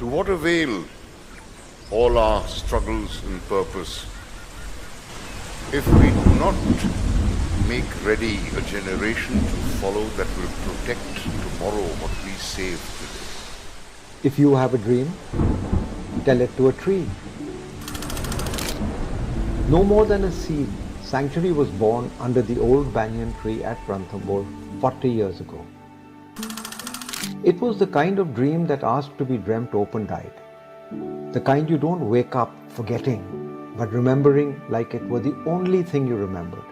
To what avail all our struggles and purpose if we do not make ready a generation to follow that will protect tomorrow what we saved today? If you have a dream, tell it to a tree. No more than a seed, Sanctuary was born under the old banyan tree at Ranthambore 40 years ago. It was the kind of dream that asked to be dreamt open-eyed. The kind you don't wake up forgetting, but remembering like it were the only thing you remembered.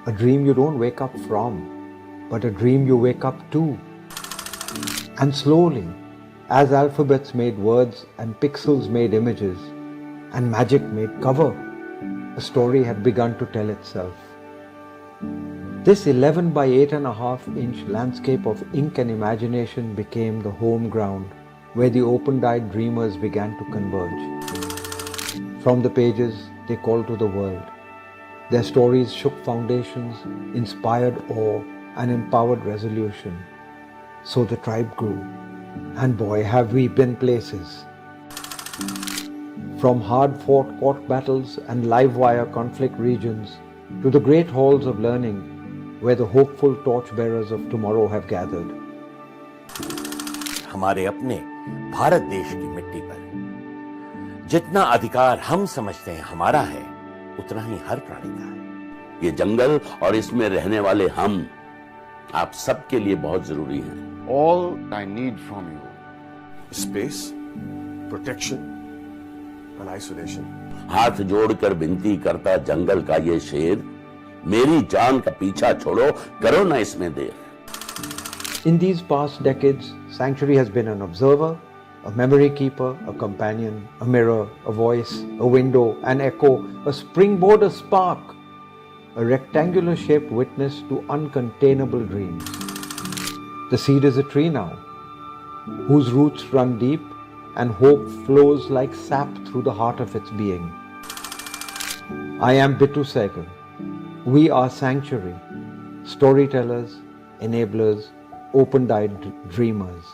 A dream you don't wake up from, but a dream you wake up to. And slowly, as alphabets made words and pixels made images, and magic made cover, a story had begun to tell itself. This 11 by 8.5 inch landscape of ink and imagination became the home ground where the open-eyed dreamers began to converge. From the pages, they called to the world. Their stories shook foundations, inspired awe, and empowered resolution. So the tribe grew, and boy, have we been places. From hard-fought court battles and live-wire conflict regions to the great halls of learning where the hopeful torchbearers of tomorrow have gathered. हमारे अपने भारत देश की मिट्टी पर जितना अधिकार हम समझते हैं हमारा है, उतना ही हर प्राणी का है। ये जंगल और इसमें रहने वाले हम आप सबके लिए बहुत जरूरी हैं। All I need from you space, protection and isolation. हाथ जोड़कर विनती करता जंगल का ये शेर, मेरी जान का पीछा छोड़ो, करो ना इसमें देर। In these past decades, Sanctuary has been an observer, a memory keeper, a companion, a mirror, a voice, a window, an echo, a springboard, a spark, a rectangular-shaped witness to uncontainable dreams. The seed is a tree now, whose roots run deep and hope flows like sap through the heart of its being. I am Bittu Sehgal. We are Sanctuary, storytellers, enablers, open-eyed dreamers.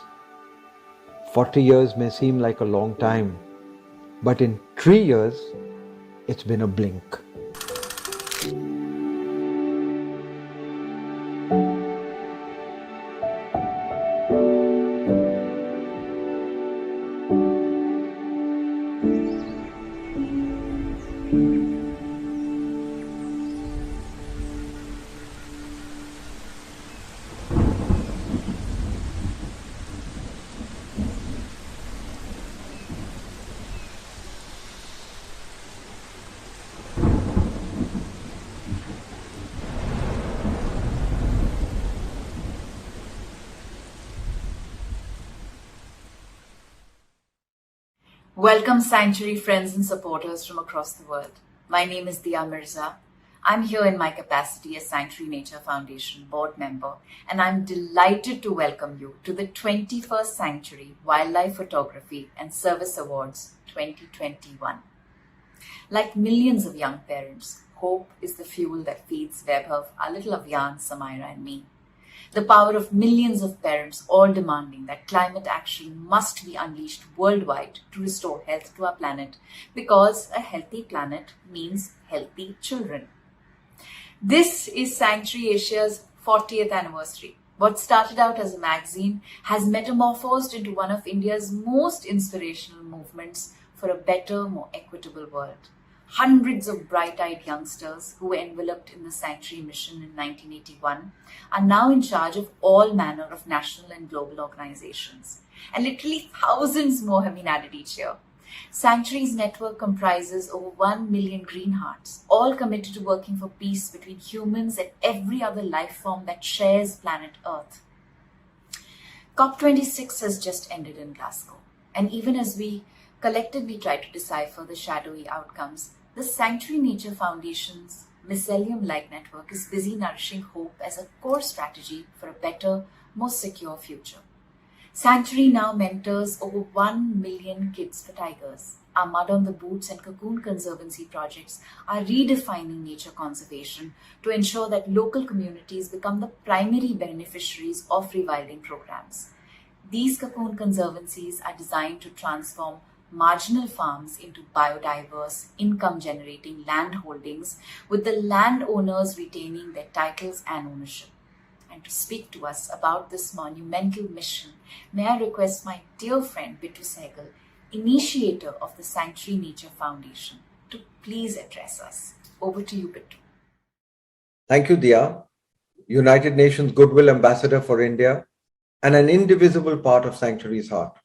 40 years may seem like a long time, but in 3 years, it's been a blink. Welcome Sanctuary friends and supporters from across the world. My name is Dia Mirza. I'm here in my capacity as Sanctuary Nature Foundation board member, and I'm delighted to welcome you to the 21st Sanctuary Wildlife Photography and Service Awards 2021. Like millions of young parents, hope is the fuel that feeds Vaibhav, our little Avyan, Samaira and me. The power of millions of parents all demanding that climate action must be unleashed worldwide to restore health to our planet, because a healthy planet means healthy children. This is Sanctuary Asia's 40th anniversary. What started out as a magazine has metamorphosed into one of India's most inspirational movements for a better, more equitable world. Hundreds of bright-eyed youngsters who were enveloped in the Sanctuary mission in 1981 are now in charge of all manner of national and global organizations. And literally thousands more have been added each year. Sanctuary's network comprises over 1 million green hearts, all committed to working for peace between humans and every other life form that shares planet Earth. COP26 has just ended in Glasgow. And even as we collectively try to decipher the shadowy outcomes, the Sanctuary Nature Foundation's mycelium-like network is busy nourishing hope as a core strategy for a better, more secure future. Sanctuary now mentors over 1 million kids for tigers. Our Mud on the Boots and Cocoon Conservancy projects are redefining nature conservation to ensure that local communities become the primary beneficiaries of rewilding programs. These cocoon conservancies are designed to transform marginal farms into biodiverse, income-generating land holdings, with the landowners retaining their titles and ownership. And to speak to us about this monumental mission, may I request my dear friend Bittu Sehgal, initiator of the Sanctuary Nature Foundation, to please address us. Over to you, Bittu. Thank you, Dia, United Nations Goodwill Ambassador for India, and an indivisible part of Sanctuary's heart.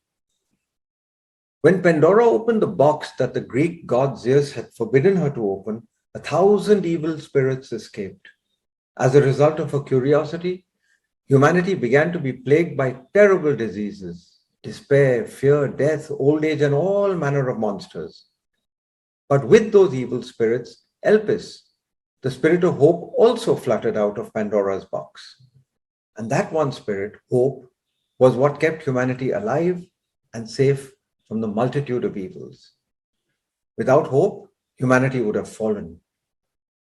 When Pandora opened the box that the Greek god Zeus had forbidden her to open, 1,000 evil spirits escaped. As a result of her curiosity, humanity began to be plagued by terrible diseases, despair, fear, death, old age, and all manner of monsters. But with those evil spirits, Elpis, the spirit of hope, also fluttered out of Pandora's box. And that one spirit, hope, was what kept humanity alive and safe from the multitude of evils. Without hope, humanity would have fallen.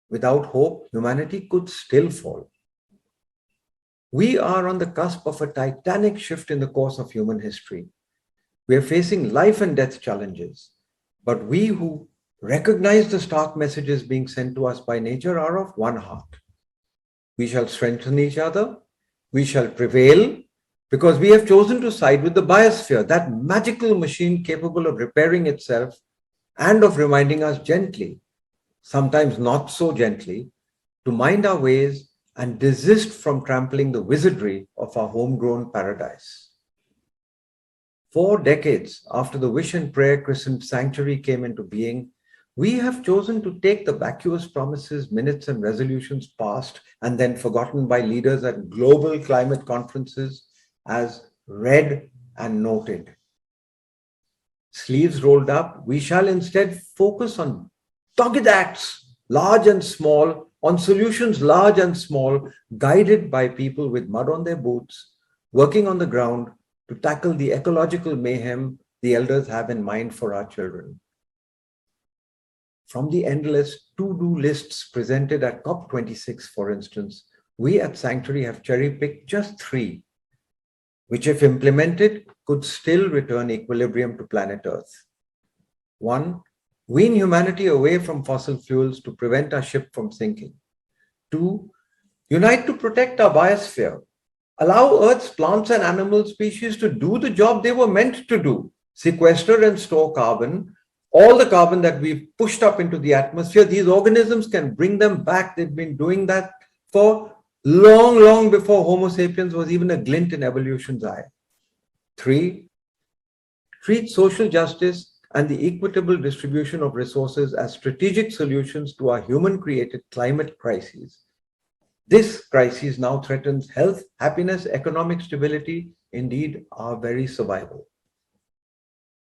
Without hope, humanity could still fall. We are on the cusp of a titanic shift in the course of human history. We are facing life and death challenges, but we who recognize the stark messages being sent to us by nature are of one heart. We shall strengthen each other. We shall prevail because we have chosen to side with the biosphere, that magical machine capable of repairing itself and of reminding us gently, sometimes not so gently, to mind our ways and desist from trampling the wizardry of our homegrown paradise. 4 decades after the wish and prayer christened sanctuary came into being, we have chosen to take the vacuous promises, minutes, and resolutions passed and then forgotten by leaders at global climate conferences as read and noted. Sleeves rolled up, we shall instead focus on dogged acts, large and small, on solutions large and small, guided by people with mud on their boots, working on the ground to tackle the ecological mayhem the elders have in mind for our children. From the endless to-do lists presented at COP26, for instance, we at Sanctuary have cherry-picked just 3, which if implemented, could still return equilibrium to planet Earth. 1, wean humanity away from fossil fuels to prevent our ship from sinking. 2, unite to protect our biosphere. Allow Earth's plants and animal species to do the job they were meant to do. Sequester and store carbon, all the carbon that we've pushed up into the atmosphere. These organisms can bring them back. They've been doing that for long, long before Homo sapiens was even a glint in evolution's eye. 3, treat social justice and the equitable distribution of resources as strategic solutions to our human-created climate crises. This crisis now threatens health, happiness, economic stability, indeed our very survival.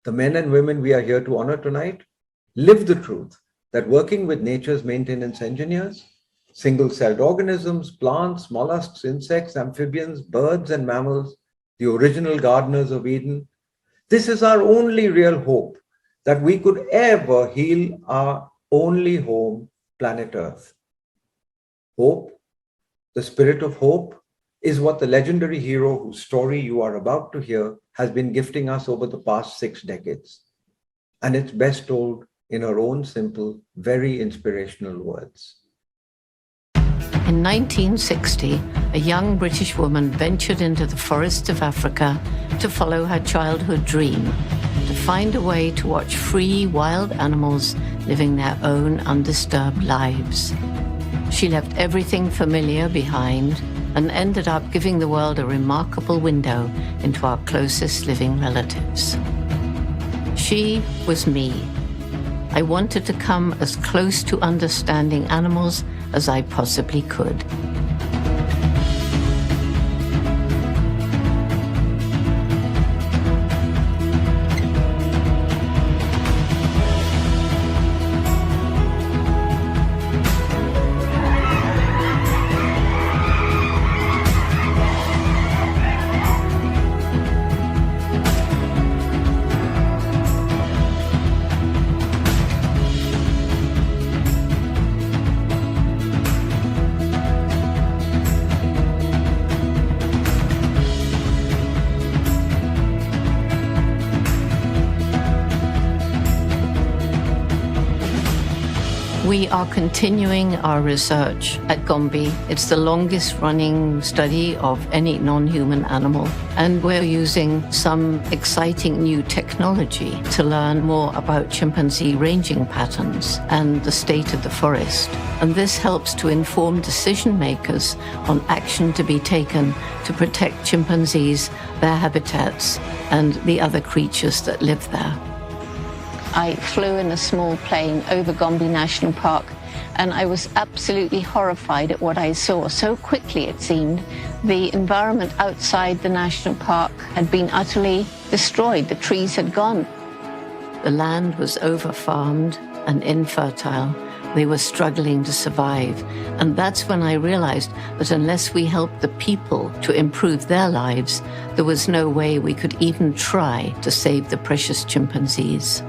The men and women we are here to honor tonight live the truth that working with nature's maintenance engineers, single-celled organisms, plants, mollusks, insects, amphibians, birds, and mammals, the original gardeners of Eden, this is our only real hope that we could ever heal our only home, planet Earth. Hope, the spirit of hope, is what the legendary hero whose story you are about to hear has been gifting us over the past 6 decades. And it's best told in her own simple, very inspirational words. In 1960, a young British woman ventured into the forests of Africa to follow her childhood dream, to find a way to watch free wild animals living their own undisturbed lives. She left everything familiar behind and ended up giving the world a remarkable window into our closest living relatives. She was me. I wanted to come as close to understanding animals as I possibly could. We are continuing our research at Gombe. It's the longest running study of any non-human animal, and we're using some exciting new technology to learn more about chimpanzee ranging patterns and the state of the forest. And this helps to inform decision makers on action to be taken to protect chimpanzees, their habitats, and the other creatures that live there. I flew in a small plane over Gombe National Park, and I was absolutely horrified at what I saw. So quickly, it seemed, the environment outside the national park had been utterly destroyed. The trees had gone. The land was over-farmed and infertile. They were struggling to survive. And that's when I realized that unless we helped the people to improve their lives, there was no way we could even try to save the precious chimpanzees.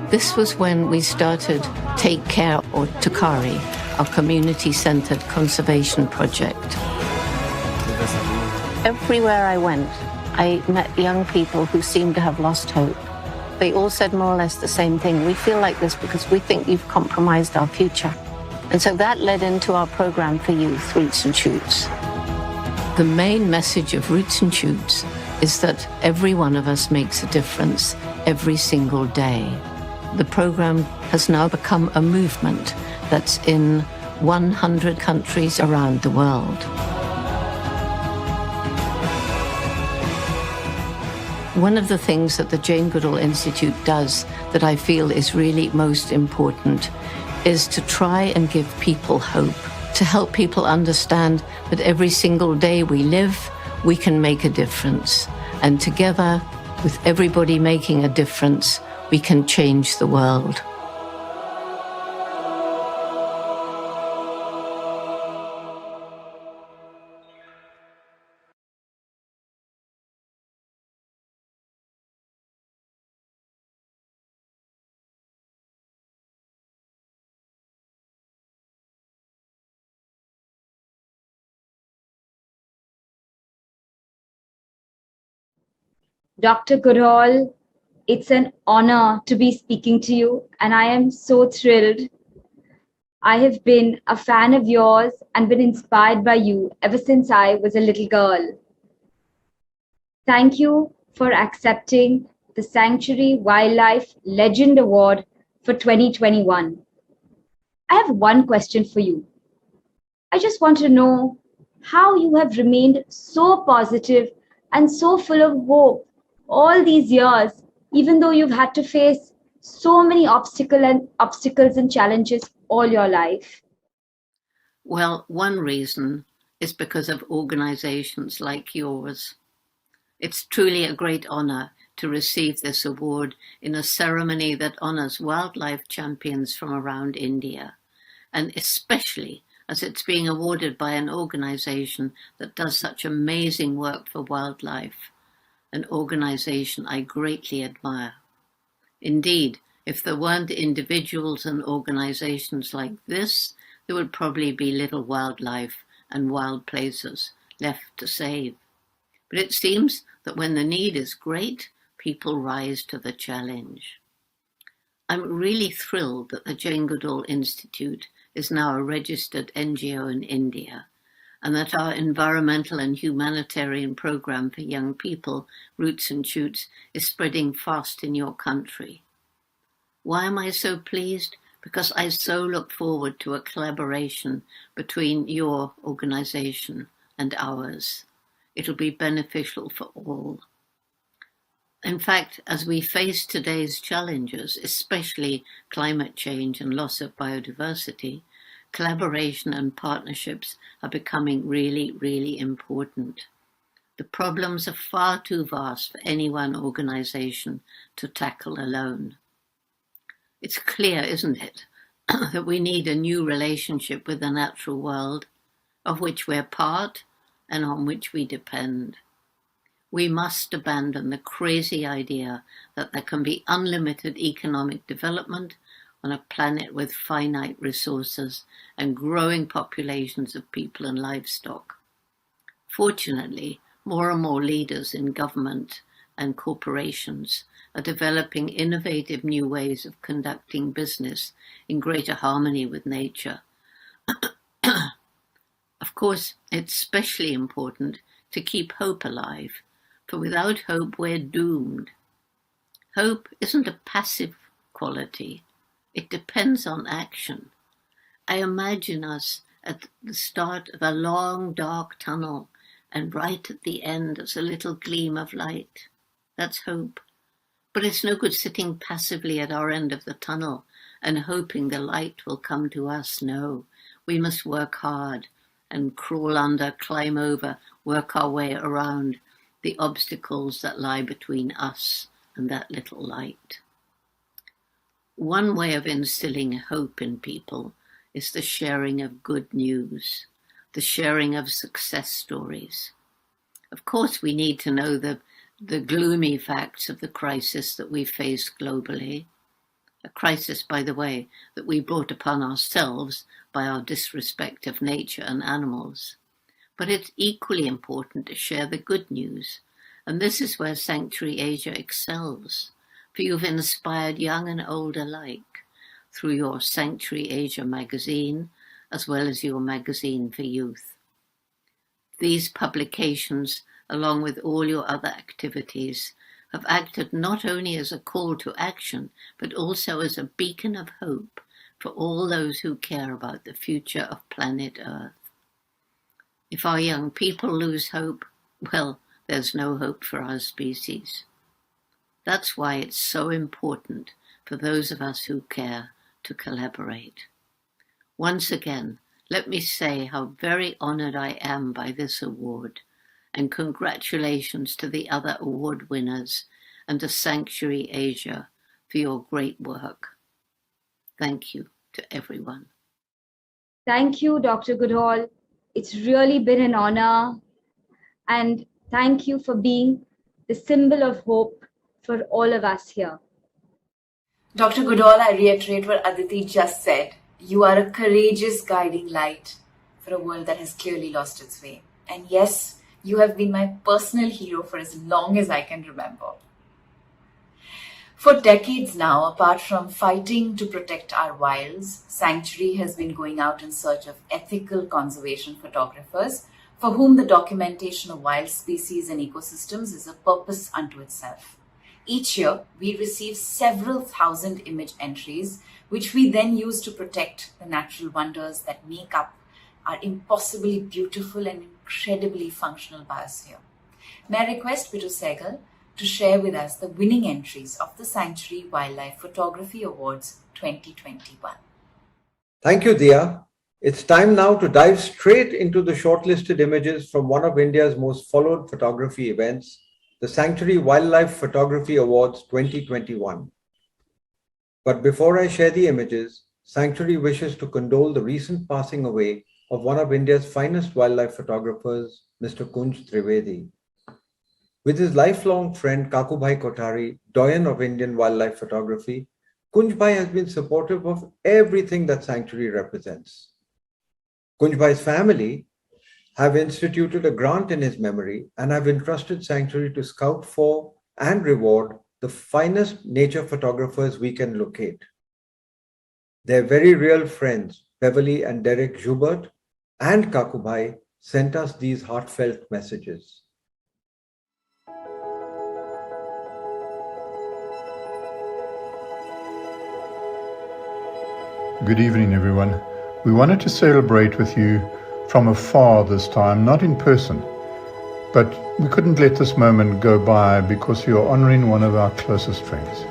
This was when we started Take Care, or Tukari, our community-centered conservation project. Everywhere I went, I met young people who seemed to have lost hope. They all said more or less the same thing. We feel like this because we think you've compromised our future. And so that led into our program for youth, Roots and Shoots. The main message of Roots and Shoots is that every one of us makes a difference every single day. The program has now become a movement that's in 100 countries around the world. One of the things that the Jane Goodall Institute does that I feel is really most important is to try and give people hope, to help people understand that every single day we live, we can make a difference. And together, with everybody making a difference, we can change the world. Dr. Goodall, it's an honor to be speaking to you, and I am so thrilled. I have been a fan of yours and been inspired by you ever since I was a little girl. Thank you for accepting the Sanctuary Wildlife Legend Award for 2021. I have one question for you. I just want to know how you have remained so positive and so full of hope all these years, even though you've had to face so many obstacles and challenges all your life. Well, one reason is because of organizations like yours. It's truly a great honor to receive this award in a ceremony that honors wildlife champions from around India, and especially as it's being awarded by an organization that does such amazing work for wildlife, an organization I greatly admire. Indeed, if there weren't individuals and organizations like this, there would probably be little wildlife and wild places left to save. But it seems that when the need is great, people rise to the challenge. I'm really thrilled that the Jane Goodall Institute is now a registered NGO in India, and that our environmental and humanitarian program for young people, Roots and Shoots, is spreading fast in your country. Why am I so pleased? Because I so look forward to a collaboration between your organization and ours. It'll be beneficial for all. In fact, as we face today's challenges, especially climate change and loss of biodiversity, collaboration and partnerships are becoming really, really important. The problems are far too vast for any one organization to tackle alone. It's clear, isn't it, that we need a new relationship with the natural world, of which we're part and on which we depend. We must abandon the crazy idea that there can be unlimited economic development on a planet with finite resources and growing populations of people and livestock. Fortunately, more and more leaders in government, and corporations are developing innovative new ways of conducting business in greater harmony with nature. Of course, it's especially important to keep hope alive, for without hope we're doomed. Hope isn't a passive quality. It depends on action. I imagine us at the start of a long, dark tunnel, and right at the end there's a little gleam of light. That's hope. But it's no good sitting passively at our end of the tunnel and hoping the light will come to us. No, we must work hard and crawl under, climb over, work our way around the obstacles that lie between us and that little light. One way of instilling hope in people is the sharing of good news, the sharing of success stories. Of course, we need to know the gloomy facts of the crisis that we face globally. A crisis, by the way, that we brought upon ourselves by our disrespect of nature and animals. But it's equally important to share the good news, and this is where Sanctuary Asia excels, for you've inspired young and old alike through your Sanctuary Asia magazine, as well as your magazine for youth. These publications, along with all your other activities, have acted not only as a call to action, but also as a beacon of hope for all those who care about the future of planet Earth. If our young people lose hope, well, there's no hope for our species. That's why it's so important for those of us who care to collaborate. Once again, let me say how very honored I am by this award, and congratulations to the other award winners and to Sanctuary Asia for your great work. Thank you to everyone. Thank you, Dr. Goodall. It's really been an honor. And thank you for being the symbol of hope for all of us here. Dr. Goodall, I reiterate what Aditi just said. You are a courageous guiding light for a world that has clearly lost its way. And yes, you have been my personal hero for as long as I can remember. For decades now, apart from fighting to protect our wilds, Sanctuary has been going out in search of ethical conservation photographers for whom the documentation of wild species and ecosystems is a purpose unto itself. Each year, we receive several thousand image entries, which we then use to protect the natural wonders that make up our impossibly beautiful and incredibly functional biosphere. May I request Bitu Sehgal to share with us the winning entries of the Sanctuary Wildlife Photography Awards 2021. Thank you, Dia. It's time now to dive straight into the shortlisted images from one of India's most followed photography events, the Sanctuary Wildlife Photography Awards 2021. But before I share the images, Sanctuary wishes to condole the recent passing away of one of India's finest wildlife photographers, Mr. Kunj Trivedi. With his lifelong friend Kakubhai Kothari, doyen of Indian wildlife photography, Kunjbhai has been supportive of everything that Sanctuary represents. Kunjbhai's family have instituted a grant in his memory and have entrusted Sanctuary to scout for and reward the finest nature photographers we can locate. Their very real friends, Beverly and Derek Joubert and Kakubhai, sent us these heartfelt messages. Good evening, everyone. We wanted to celebrate with you from afar this time, not in person, but we couldn't let this moment go by because you're honoring one of our closest friends.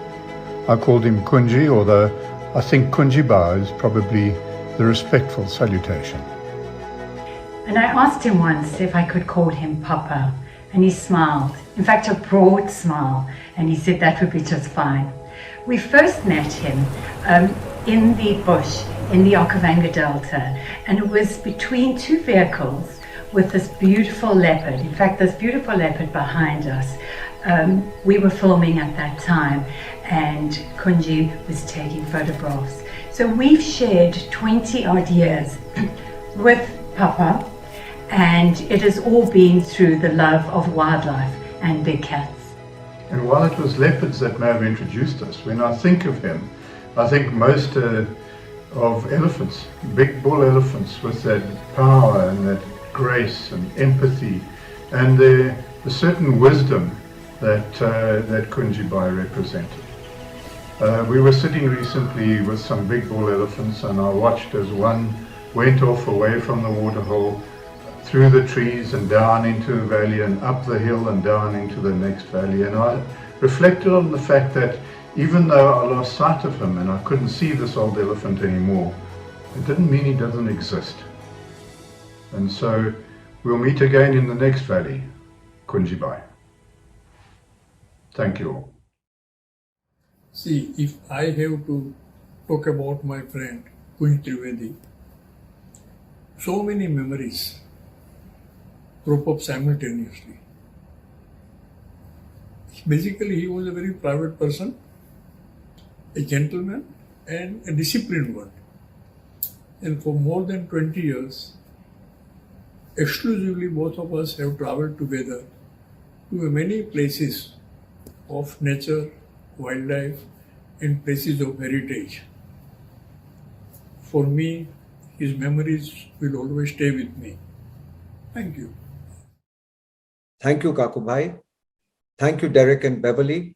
I called him Kunji, although I think Kunjiba is probably the respectful salutation. And I asked him once if I could call him Papa, and he smiled, in fact a broad smile, and he said that would be just fine. We first met him in the bush in the Okavango Delta, and it was between two vehicles with this beautiful leopard. In fact, this beautiful leopard behind us. We were filming at that time, and Kunji was taking photographs. So we've shared 20 odd years with Papa, and it has all been through the love of wildlife and big cats. And while it was leopards that may have introduced us, when I think of him, I think most of elephants, big bull elephants with that power and that grace and empathy and the certain wisdom that Kunj represented. We were sitting recently with some big bull elephants, and I watched as one went off away from the waterhole, through the trees and down into the valley and up the hill and down into the next valley. And I reflected on the fact that even though I lost sight of him and I couldn't see this old elephant anymore, it didn't mean he doesn't exist. And so we'll meet again in the next valley, Kunj. Thank you all. See, if I have to talk about my friend Kunj Trivedi, so many memories crop up simultaneously. Basically, he was a very private person, a gentleman, and a disciplined one. And for more than 20 years, exclusively both of us have traveled together to many places of nature, wildlife, and places of heritage. For me, his memories will always stay with me. Thank you. Thank you, Kakubhai. Thank you, Derek and Beverly.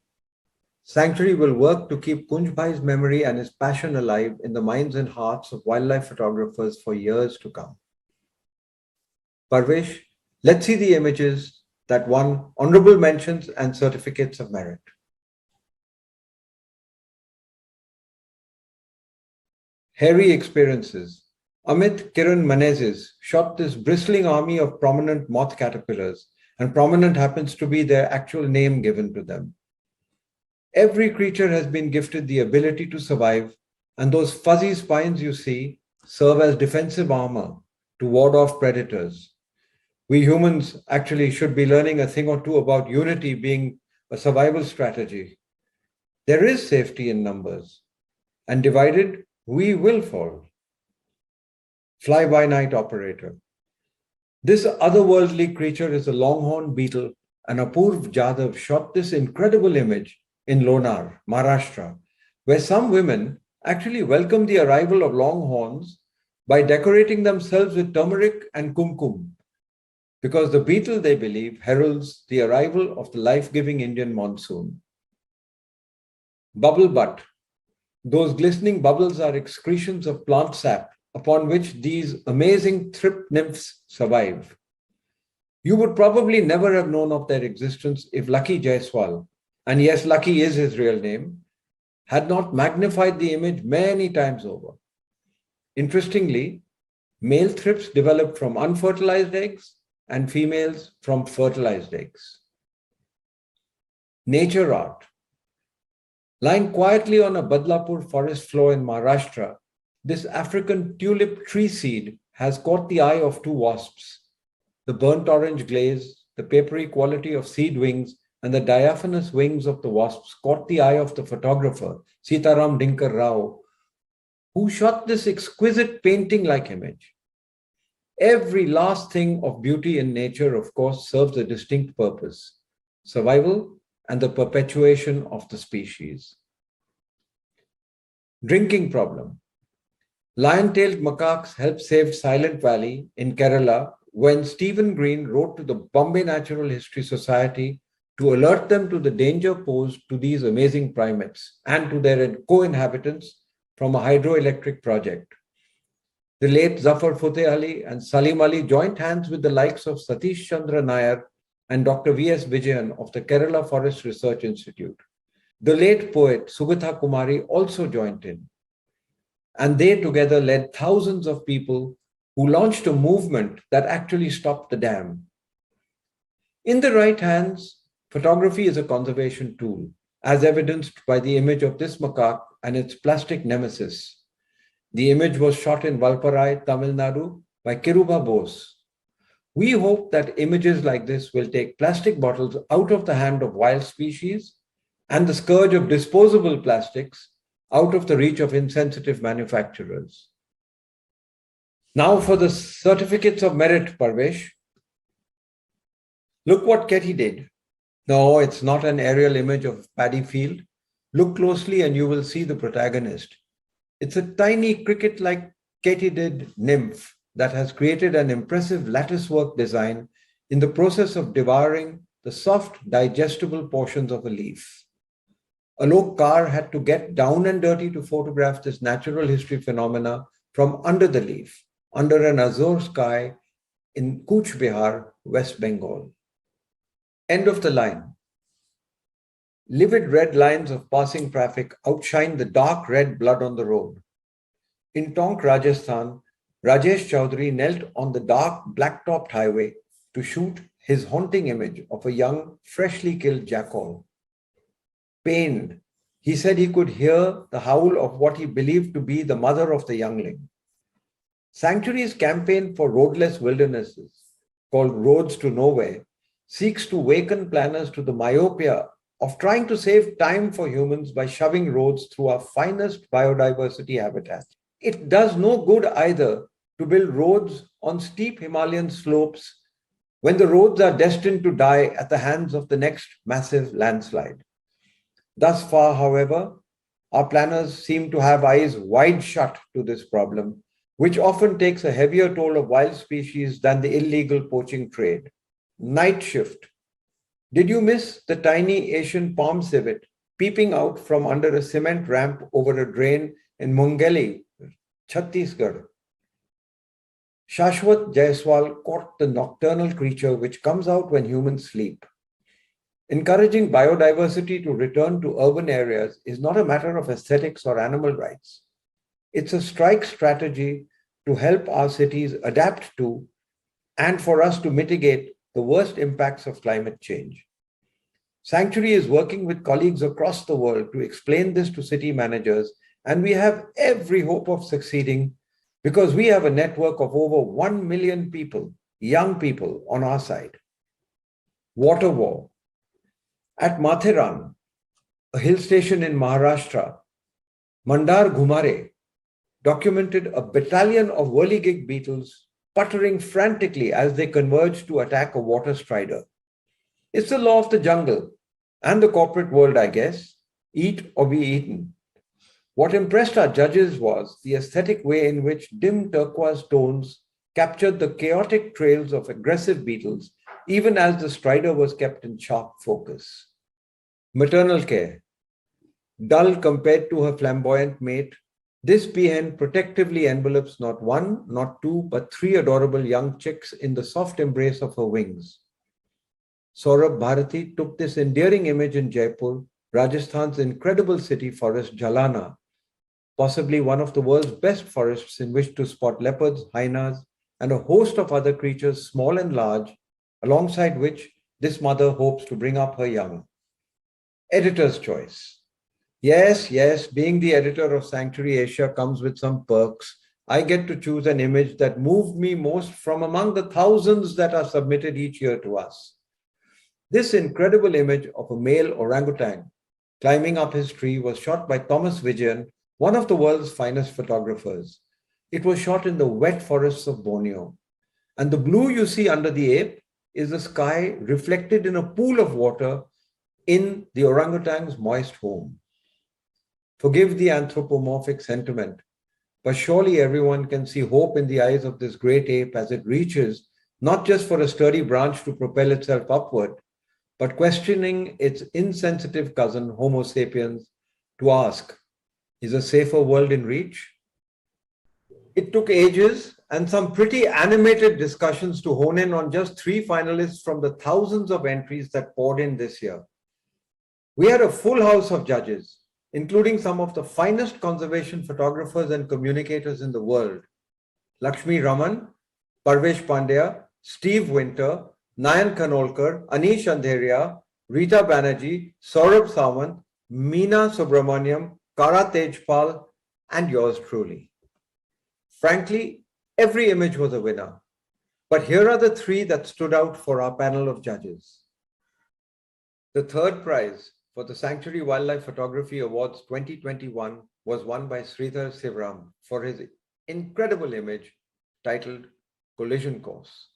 Sanctuary will work to keep Kunj Bhai's memory and his passion alive in the minds and hearts of wildlife photographers for years to come. Parvesh, let's see the images that won honorable mentions and certificates of merit. Hairy experiences. Amit Kiran Menezes shot this bristling army of prominent moth caterpillars, and prominent happens to be their actual name given to them. Every creature has been gifted the ability to survive, and those fuzzy spines you see serve as defensive armor to ward off predators. We humans actually should be learning a thing or two about unity being a survival strategy. There is safety in numbers, and divided, we will fall. Fly-by-night operator. This otherworldly creature is a longhorn beetle, and Apurv Jadhav shot this incredible image in Lonar, Maharashtra, where some women actually welcome the arrival of longhorns by decorating themselves with turmeric and kumkum, because the beetle, they believe, heralds the arrival of the life-giving Indian monsoon. Bubble butt. Those glistening bubbles are excretions of plant sap upon which these amazing thrip nymphs survive. You would probably never have known of their existence if Lucky Jaiswal, and yes, Lucky is his real name, had not magnified the image many times over. Interestingly, male thrips develop from unfertilized eggs and females from fertilized eggs. Nature art. Lying quietly on a Badlapur forest floor in Maharashtra, this African tulip tree seed has caught the eye of two wasps. The burnt orange glaze, the papery quality of seed wings, and the diaphanous wings of the wasps caught the eye of the photographer, Sitaram Dinkar Rao, who shot this exquisite painting-like image. Every last thing of beauty in nature, of course, serves a distinct purpose: survival and the perpetuation of the species. Drinking problem. Lion-tailed macaques helped save Silent Valley in Kerala when Stephen Green wrote to the Bombay Natural History Society to alert them to the danger posed to these amazing primates and to their co-inhabitants from a hydroelectric project. The late Zafar Fateh Ali and Salim Ali joined hands with the likes of Satish Chandra Nair and Dr. V.S. Vijayan of the Kerala Forest Research Institute. The late poet Subitha Kumari also joined in, and they together led thousands of people who launched a movement that actually stopped the dam. In the right hands, photography is a conservation tool, as evidenced by the image of this macaque and its plastic nemesis. The image was shot in Valparai, Tamil Nadu by Kiruba Bose. We hope that images like this will take plastic bottles out of the hand of wild species and the scourge of disposable plastics out of the reach of insensitive manufacturers. Now for the certificates of merit, Parvesh. Look what Ketty did. No, it's not an aerial image of paddy field. Look closely and you will see the protagonist. It's a tiny cricket-like katydid nymph that has created an impressive latticework design in the process of devouring the soft, digestible portions of a leaf. Alok Kar had to get down and dirty to photograph this natural history phenomena from under the leaf, under an azure sky in Cooch Behar, West Bengal. End of the line. Livid red lines of passing traffic outshine the dark red blood on the road. In Tonk, Rajasthan, Rajesh Chaudhary knelt on the dark black-topped highway to shoot his haunting image of a young, freshly killed jackal. Pained, he said he could hear the howl of what he believed to be the mother of the youngling. Sanctuary's campaign for roadless wildernesses, called Roads to Nowhere, seeks to waken planners to the myopia of trying to save time for humans by shoving roads through our finest biodiversity habitat. It does no good either to build roads on steep Himalayan slopes when the roads are destined to die at the hands of the next massive landslide. Thus far, however, our planners seem to have eyes wide shut to this problem, which often takes a heavier toll of wild species than the illegal poaching trade. Night shift. Did you miss the tiny Asian palm civet peeping out from under a cement ramp over a drain in Mungeli, Chhattisgarh? Shashwat Jaiswal caught the nocturnal creature which comes out when humans sleep. Encouraging biodiversity to return to urban areas is not a matter of aesthetics or animal rights. It's a strike strategy to help our cities adapt to and for us to mitigate the worst impacts of climate change. Sanctuary is working with colleagues across the world to explain this to city managers, and we have every hope of succeeding because we have a network of over 1 million people, young people, on our side. Water war. At Mathiran, a hill station in Maharashtra, Mandar Ghumare documented a battalion of whirligig beetles puttering frantically as they converged to attack a water strider. It's the law of the jungle and the corporate world, I guess. Eat or be eaten. What impressed our judges was the aesthetic way in which dim turquoise tones captured the chaotic trails of aggressive beetles, even as the strider was kept in sharp focus. Maternal care. Dull compared to her flamboyant mate, this peahen protectively envelopes not one, not two, but 3 adorable young chicks in the soft embrace of her wings. Saurabh Bharati took this endearing image in Jaipur, Rajasthan's incredible city forest Jalana, possibly one of the world's best forests in which to spot leopards, hyenas, and a host of other creatures small and large, alongside which this mother hopes to bring up her young. Editor's choice. Yes, being the editor of Sanctuary Asia comes with some perks. I get to choose an image that moved me most from among the thousands that are submitted each year to us. This incredible image of a male orangutan climbing up his tree was shot by Thomas Vijayan, one of the world's finest photographers. It was shot in the wet forests of Borneo. And the blue you see under the ape is the sky reflected in a pool of water in the orangutan's moist home. Forgive the anthropomorphic sentiment, but surely everyone can see hope in the eyes of this great ape as it reaches not just for a sturdy branch to propel itself upward, but questioning its insensitive cousin, Homo sapiens, to ask, is a safer world in reach? It took ages and some pretty animated discussions to hone in on just 3 finalists from the thousands of entries that poured in this year. We had a full house of judges, including some of the finest conservation photographers and communicators in the world. Lakshmi Raman, Parvesh Pandya, Steve Winter, Nayan Khanolkar, Anish Andheria, Rita Banerjee, Saurabh Sawant, Meena Subramaniam, Kara Tejpal, and yours truly. Frankly, every image was a winner. But here are the 3 that stood out for our panel of judges. The third prize for the Sanctuary Wildlife Photography Awards 2021 was won by Sridhar Sivram for his incredible image titled Collision Course.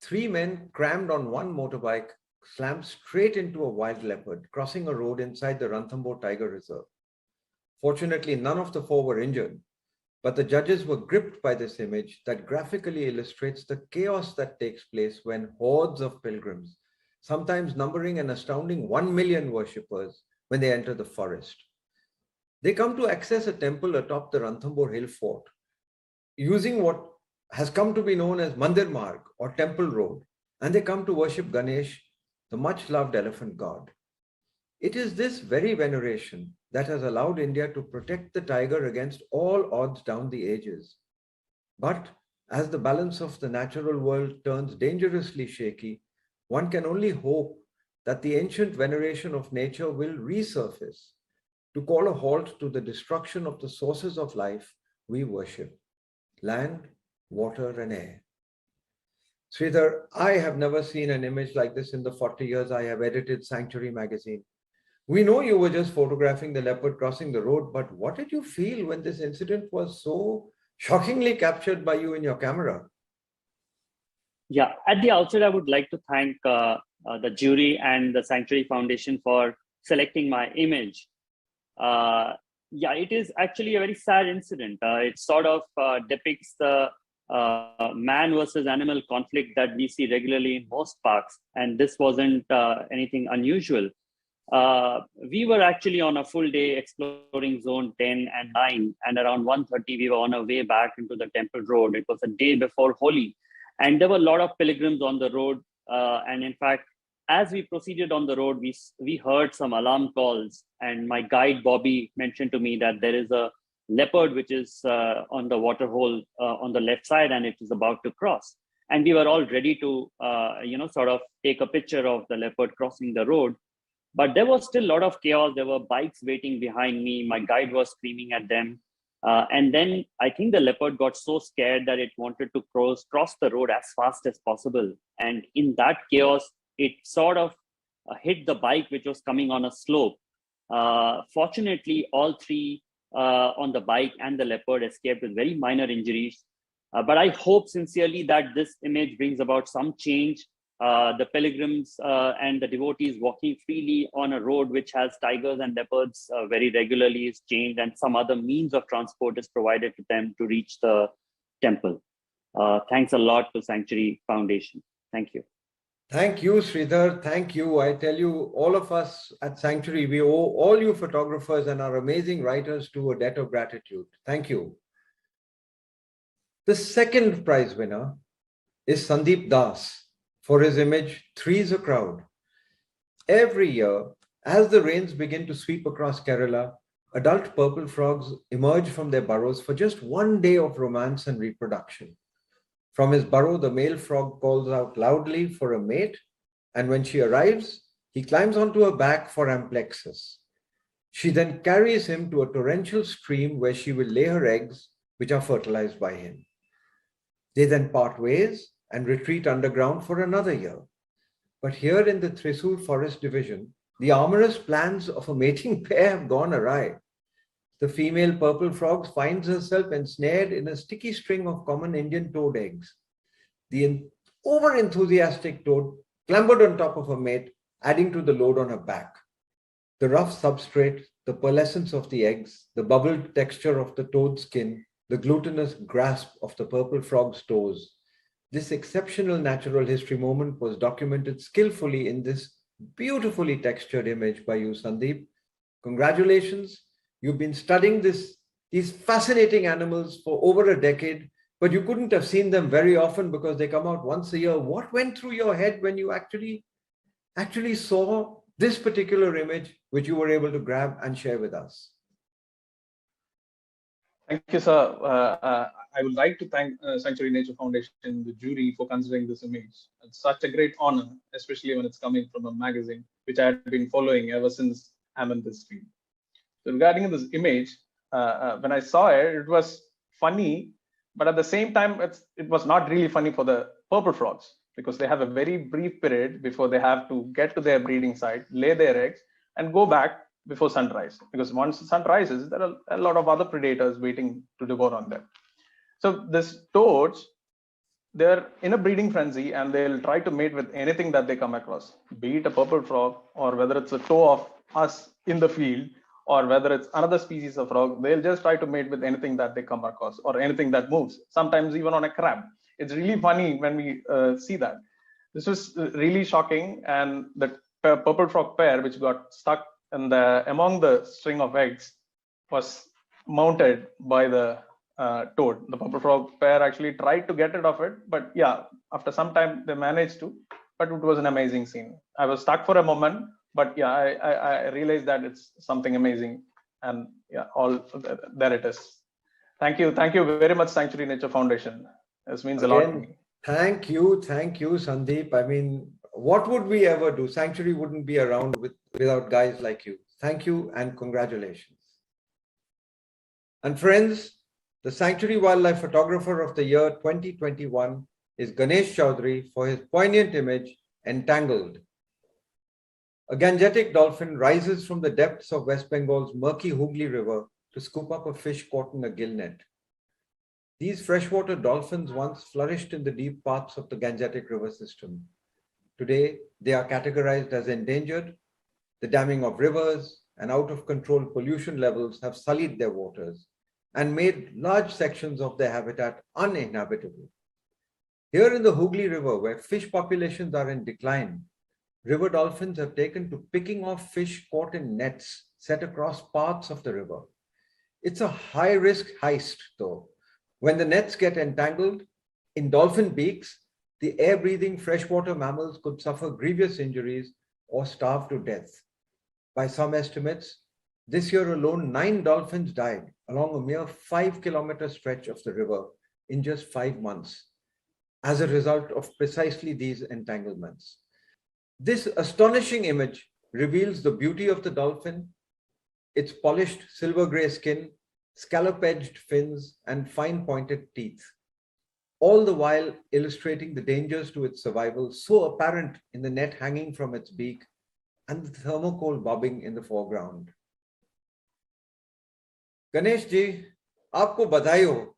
3 men crammed on one motorbike slammed straight into a wild leopard crossing a road inside the Ranthambore Tiger Reserve. Fortunately, none of the four were injured, but the judges were gripped by this image that graphically illustrates the chaos that takes place when hordes of pilgrims, sometimes numbering an astounding 1 million worshippers, when they enter the forest. They come to access a temple atop the Ranthambore Hill Fort, using what has come to be known as Mandir Marg or Temple Road, and they come to worship Ganesh, the much-loved elephant god. It is this very veneration that has allowed India to protect the tiger against all odds down the ages. But as the balance of the natural world turns dangerously shaky, one can only hope that the ancient veneration of nature will resurface to call a halt to the destruction of the sources of life we worship: land, water, and air. Sridhar, I have never seen an image like this in the 40 years I have edited Sanctuary magazine. We know you were just photographing the leopard crossing the road, but what did you feel when this incident was so shockingly captured by you in your camera? Yeah, at the outset, I would like to thank the jury and the Sanctuary Foundation for selecting my image. Yeah, it is actually a very sad incident. It sort of depicts the man versus animal conflict that we see regularly in most parks, and this wasn't anything unusual. We were actually on a full day exploring zone 10 and 9, and around 1:30 we were on our way back into the temple road. It was a day before Holi, and there were a lot of pilgrims on the road, and in fact, as we proceeded on the road, we heard some alarm calls, and my guide Bobby mentioned to me that there is a leopard which is on the water hole on the left side, and it is about to cross. And we were all ready to sort of take a picture of the leopard crossing the road. But there was still a lot of chaos. There were bikes waiting behind me. My guide was screaming at them. And then I think the leopard got so scared that it wanted to cross the road as fast as possible. And in that chaos, it sort of hit the bike, which was coming on a slope. Fortunately, all three on the bike and the leopard escaped with very minor injuries. But I hope sincerely that this image brings about some change. The pilgrims and the devotees walking freely on a road which has tigers and leopards very regularly is changed, and some other means of transport is provided to them to reach the temple. Thanks a lot to Sanctuary Foundation. Thank you. Thank you, Sridhar. Thank you. I tell you, all of us at Sanctuary, we owe all you photographers and our amazing writers to a debt of gratitude. Thank you. The second prize winner is Sandeep Das for his image, Three's a Crowd. Every year, as the rains begin to sweep across Kerala, adult purple frogs emerge from their burrows for just one day of romance and reproduction. From his burrow, the male frog calls out loudly for a mate, and when she arrives, he climbs onto her back for amplexus. She then carries him to a torrential stream where she will lay her eggs, which are fertilized by him. They then part ways and retreat underground for another year. But here in the Thrissur Forest Division, the amorous plans of a mating pair have gone awry. The female purple frog finds herself ensnared in a sticky string of common Indian toad eggs. The over-enthusiastic toad clambered on top of her mate, adding to the load on her back. The rough substrate, the pearlescence of the eggs, the bubbled texture of the toad's skin, the glutinous grasp of the purple frog's toes. This exceptional natural history moment was documented skillfully in this beautifully textured image by you, Sandeep. Congratulations. You've been studying these fascinating animals for over a decade, but you couldn't have seen them very often because they come out once a year. What went through your head when you actually saw this particular image, which you were able to grab and share with us? Thank you, sir. I would like to thank Sanctuary Nature Foundation, the jury, for considering this image. It's such a great honor, especially when it's coming from a magazine, which I have been following ever since I'm in this field. So regarding this image, when I saw it, it was funny, but at the same time, it was not really funny for the purple frogs, because they have a very brief period before they have to get to their breeding site, lay their eggs, and go back before sunrise. Because once the sun rises, there are a lot of other predators waiting to devour on them. So this toads, they're in a breeding frenzy and they'll try to mate with anything that they come across, be it a purple frog or whether it's a toe of us in the field or whether it's another species of frog. They'll just try to mate with anything that they come across or anything that moves, sometimes even on a crab. It's really funny when we see that. This was really shocking, and the purple frog pair which got stuck in among the string of eggs was mounted by the toad. The purple frog pair actually tried to get rid of it, but yeah, after some time they managed to. But it was an amazing scene. I was stuck for a moment, but yeah, I realized that it's something amazing, and yeah, all there it is. Thank you very much, Sanctuary Nature Foundation. This means a lot to me. Thank you, Sandeep. I mean, what would we ever do? Sanctuary wouldn't be around without guys like you. Thank you and congratulations. And friends, the Sanctuary Wildlife Photographer of the Year 2021 is Ganesh Chaudhary for his poignant image, Entangled. A gangetic dolphin rises from the depths of West Bengal's murky Hooghly River to scoop up a fish caught in a gill net. These freshwater dolphins once flourished in the deep parts of the Gangetic River system. Today, they are categorized as endangered. The damming of rivers and out-of-control pollution levels have sullied their waters and made large sections of their habitat uninhabitable. Here in the Hooghly River, where fish populations are in decline, river dolphins have taken to picking off fish caught in nets set across parts of the river. It's a high-risk heist, though. When the nets get entangled in dolphin beaks, the air-breathing freshwater mammals could suffer grievous injuries or starve to death. By some estimates, this year alone, 9 dolphins died along a mere 5-kilometer stretch of the river in just 5 months as a result of precisely these entanglements. This astonishing image reveals the beauty of the dolphin, its polished silver-gray skin, scallop-edged fins, and fine-pointed teeth, all the while illustrating the dangers to its survival so apparent in the net hanging from its beak and the thermocol bobbing in the foreground. Ganesh ji, aapko badhai ho.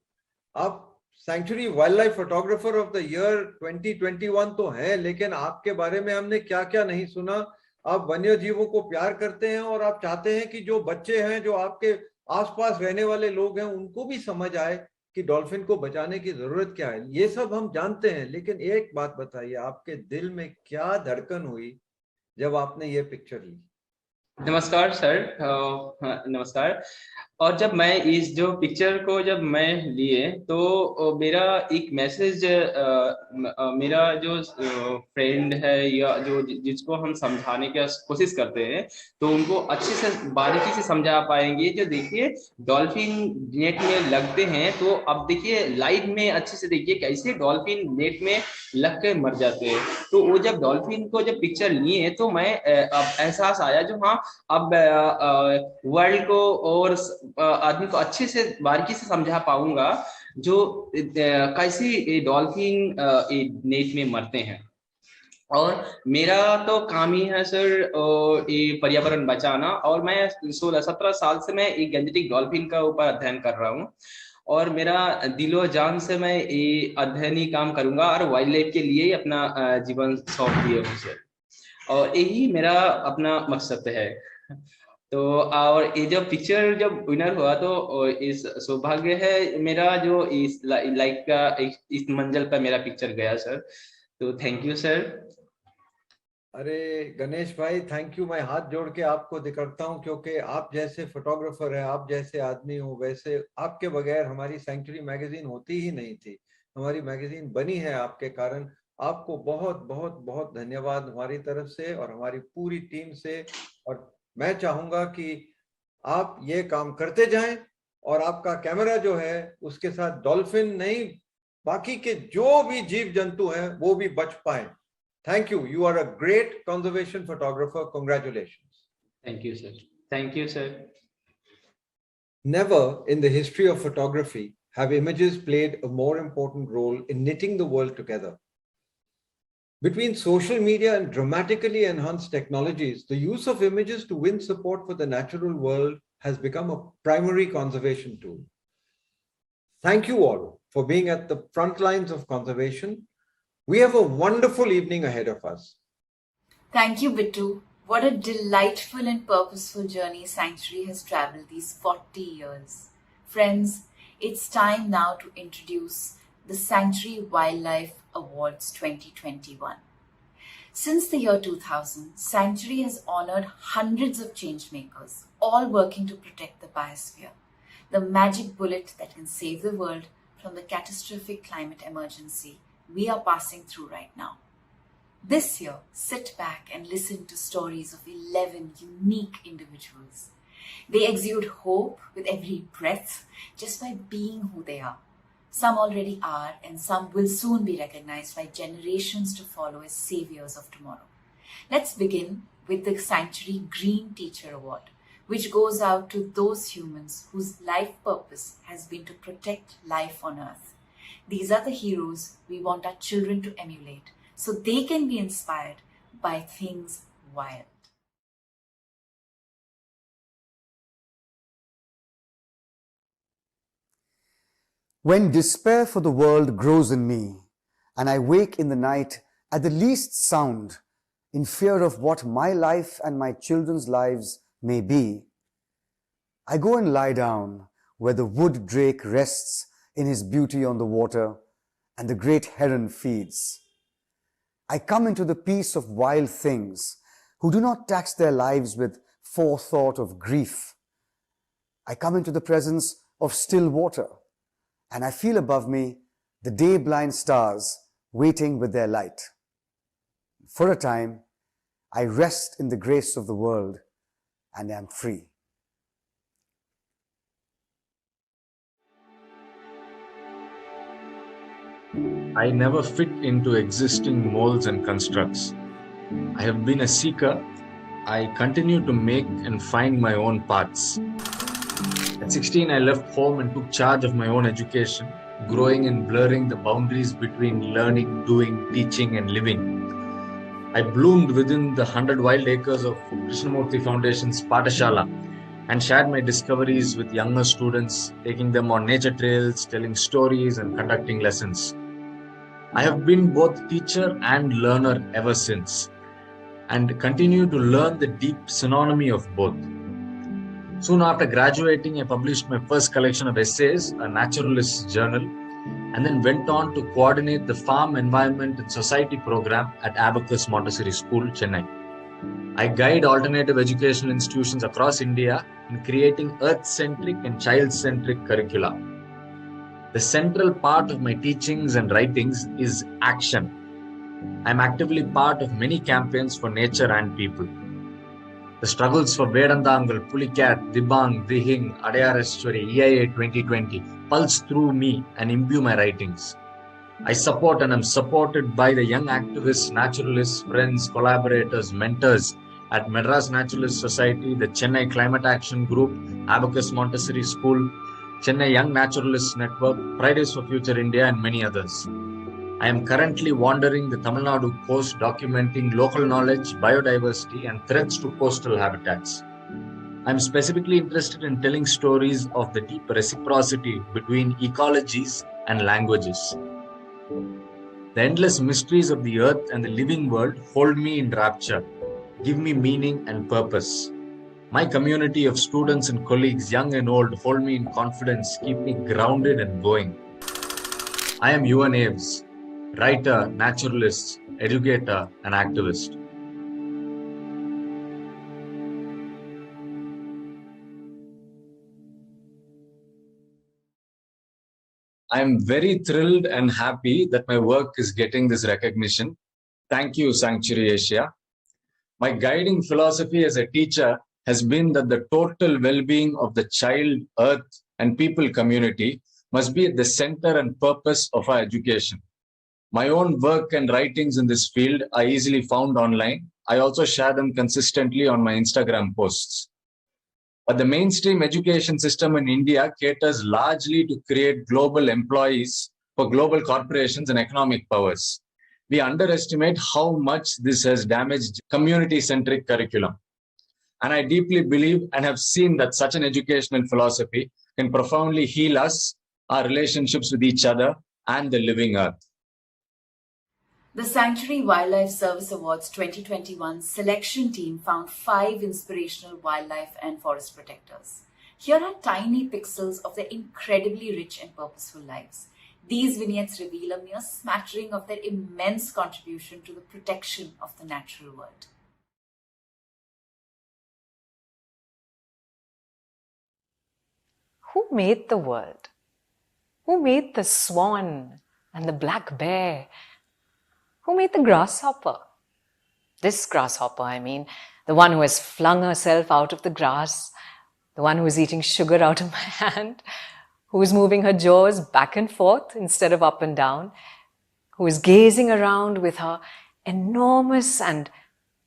Aap Sanctuary Wildlife Photographer of the Year 2021 तो हैं, लेकिन आपके बारे में हमने क्या-क्या नहीं सुना. आप वन्य जीवों को प्यार करते हैं और आप चाहते हैं कि जो बच्चे हैं, जो आपके आसपास रहने वाले लोग हैं, उनको भी समझ आए कि डॉल्फिन को बचाने की जरूरत क्या है. ये सब हम जानते हैं, लेकिन एक बात बताइए, आपके दिल में क्या धड़कन हुई जब आपने ये पिक्चर ली? नमस्कार सर, नमस्कार. और जब मैं इस जो पिक्चर को जब मैं लिए तो मेरा एक मैसेज मेरा जो फ्रेंड है या जो जिसको हम समझाने की कोशिश करते हैं तो उनको अच्छे से बारीकी से समझा पाएंगे. जो देखिए डॉल्फिन नेट में लगते हैं तो अब देखिए लाइव में अच्छे से देखिए कैसे डॉल्फिन नेट में लग के मर जाते हैं. तो वो जब डॉल्फिन को जब पिक्चर लिए तो मैं अब एहसास आया जो हाँ अब वर्ल्ड को और आदमी को अच्छे से बारीकी से समझा पाऊंगा जो कैसे डॉल्फिन नेट में मरते हैं. और मेरा तो काम ही है सर ये पर्यावरण बचाना, और मैं 16-17 साल से मैं एक गैंजेटिक डॉल्फिन का ऊपर अध्ययन कर रहा हूँ और मेरा दिलो जान से मैं ये अध्ययनी काम करूंगा और वाइल्ड लाइफ के लिए अपना जीवन सौंप दिया हूँ सर. और यही मेरा अपना मकसद है. तो और ये जब पिक्चर जब विनर हुआ तो इस सौभाग्य है मेरा जो इस लाइक का इस मंजिल पर मेरा पिक्चर गया सर. तो थैंक यू सर. अरे गणेश भाई, थैंक यू. मैं हाथ जोड़ के आपको दिखाता हूँ, क्योंकि आप जैसे फोटोग्राफर हैं, आप जैसे आदमी हो, वैसे आपके बगैर हमारी सेंचुरी मैगजीन होती ही नहीं थी. हमारी मैगजीन बनी है आपके कारण. आपको बहुत बहुत बहुत धन्यवाद हमारी तरफ से और हमारी पूरी टीम से. और मैं चाहूंगा कि आप ये काम करते जाएं और आपका कैमरा जो है उसके साथ डॉल्फिन नहीं, बाकी के जो भी जीव जंतु हैं वो भी बच पाए. Thank you. You are a great conservation photographer. Congratulations. Thank you, sir. Thank you, sir. Never in the history of photography have images played a more important role in knitting the world together. Between social media and dramatically enhanced technologies, the use of images to win support for the natural world has become a primary conservation tool. Thank you all for being at the front lines of conservation. We have a wonderful evening ahead of us. Thank you, Bittu. What a delightful and purposeful journey Sanctuary has travelled these 40 years. Friends, it's time now to introduce the Sanctuary Wildlife Awards 2021. Since the year 2000, Sanctuary has honoured hundreds of changemakers, all working to protect the biosphere, the magic bullet that can save the world from the catastrophic climate emergency we are passing through right now. This year, sit back and listen to stories of 11 unique individuals. They exude hope with every breath just by being who they are. Some already are, and some will soon be recognized by generations to follow as saviors of tomorrow. Let's begin with the Sanctuary Green Teacher Award, which goes out to those humans whose life purpose has been to protect life on Earth. These are the heroes we want our children to emulate, so they can be inspired by things wild. When despair for the world grows in me, and I wake in the night at the least sound, in fear of what my life and my children's lives may be, I go and lie down where the wood drake rests in his beauty on the water, and the great heron feeds. I come into the peace of wild things who do not tax their lives with forethought of grief. I come into the presence of still water, and I feel above me the day-blind stars waiting with their light. For a time, I rest in the grace of the world and am free. I never fit into existing molds and constructs. I have been a seeker. I continue to make and find my own paths. At 16, I left home and took charge of my own education, growing and blurring the boundaries between learning, doing, teaching, and living. I bloomed within the 100 wild acres of Krishnamurthy Foundation's Patashala and shared my discoveries with younger students, taking them on nature trails, telling stories, and conducting lessons. I have been both teacher and learner ever since, and continue to learn the deep synonymy of both. Soon after graduating, I published my first collection of essays, a Naturalist journal, and then went on to coordinate the Farm, Environment and Society program at Abacus Montessori School, Chennai. I guide alternative educational institutions across India in creating earth-centric and child-centric curricula. The central part of my teachings and writings is action. I am actively part of many campaigns for nature and people. The struggles for Vedantangal, Pulicat, Dibang, Dihing, Adayareshwari, EIA 2020 pulse through me and imbue my writings. I support and am supported by the young activists, naturalists, friends, collaborators, mentors at Madras Naturalist Society, the Chennai Climate Action Group, Abacus Montessori School, Chennai Young Naturalists Network, Fridays for Future India, and many others. I am currently wandering the Tamil Nadu coast documenting local knowledge, biodiversity, and threats to coastal habitats. I am specifically interested in telling stories of the deep reciprocity between ecologies and languages. The endless mysteries of the earth and the living world hold me in rapture, give me meaning and purpose. My community of students and colleagues, young and old, hold me in confidence, keep me grounded and going. I am Yuvan Aves, writer, naturalist, educator, and activist. I am very thrilled and happy that my work is getting this recognition. Thank you, Sanctuary Asia. My guiding philosophy as a teacher has been that the total well-being of the child, earth, and people community must be at the center and purpose of our education. My own work and writings in this field are easily found online. I also share them consistently on my Instagram posts. But the mainstream education system in India caters largely to create global employees for global corporations and economic powers. We underestimate how much this has damaged community-centric curriculum. And I deeply believe and have seen that such an educational philosophy can profoundly heal us our relationships with each other and the living earth. The Sanctuary Wildlife Service Awards 2021 selection team found 5 inspirational wildlife and forest protectors. Here are tiny pixels of their incredibly rich and purposeful lives. These vignettes reveal a mere smattering of their immense contribution to the protection of the natural world. Who made the world? Who made the swan and the black bear? Who made the grasshopper? This grasshopper, I mean, the one who has flung herself out of the grass, the one who is eating sugar out of my hand, who is moving her jaws back and forth instead of up and down, who is gazing around with her enormous and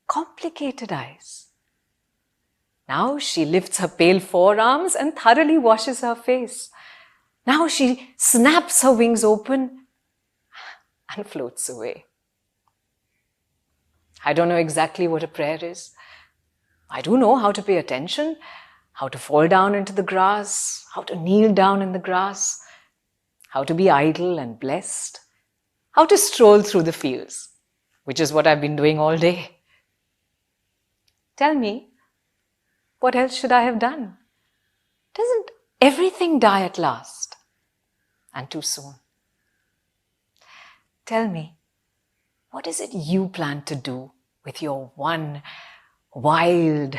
complicated eyes. Now she lifts her pale forearms and thoroughly washes her face. Now she snaps her wings open and floats away. I don't know exactly what a prayer is. I do know how to pay attention, how to fall down into the grass, how to kneel down in the grass, how to be idle and blessed, how to stroll through the fields, which is what I've been doing all day. Tell me, what else should I have done? Doesn't everything die at last? And too soon. Tell me, what is it you plan to do with your one wild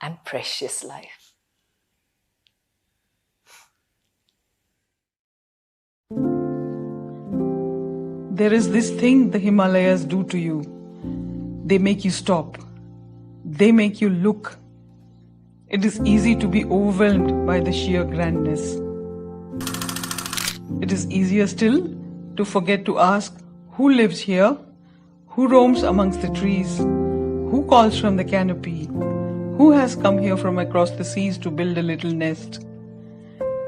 and precious life? There is this thing the Himalayas do to you. They make you stop. They make you look. It is easy to be overwhelmed by the sheer grandness. It is easier still to forget to ask who lives here, who roams amongst the trees, who calls from the canopy, who has come here from across the seas to build a little nest.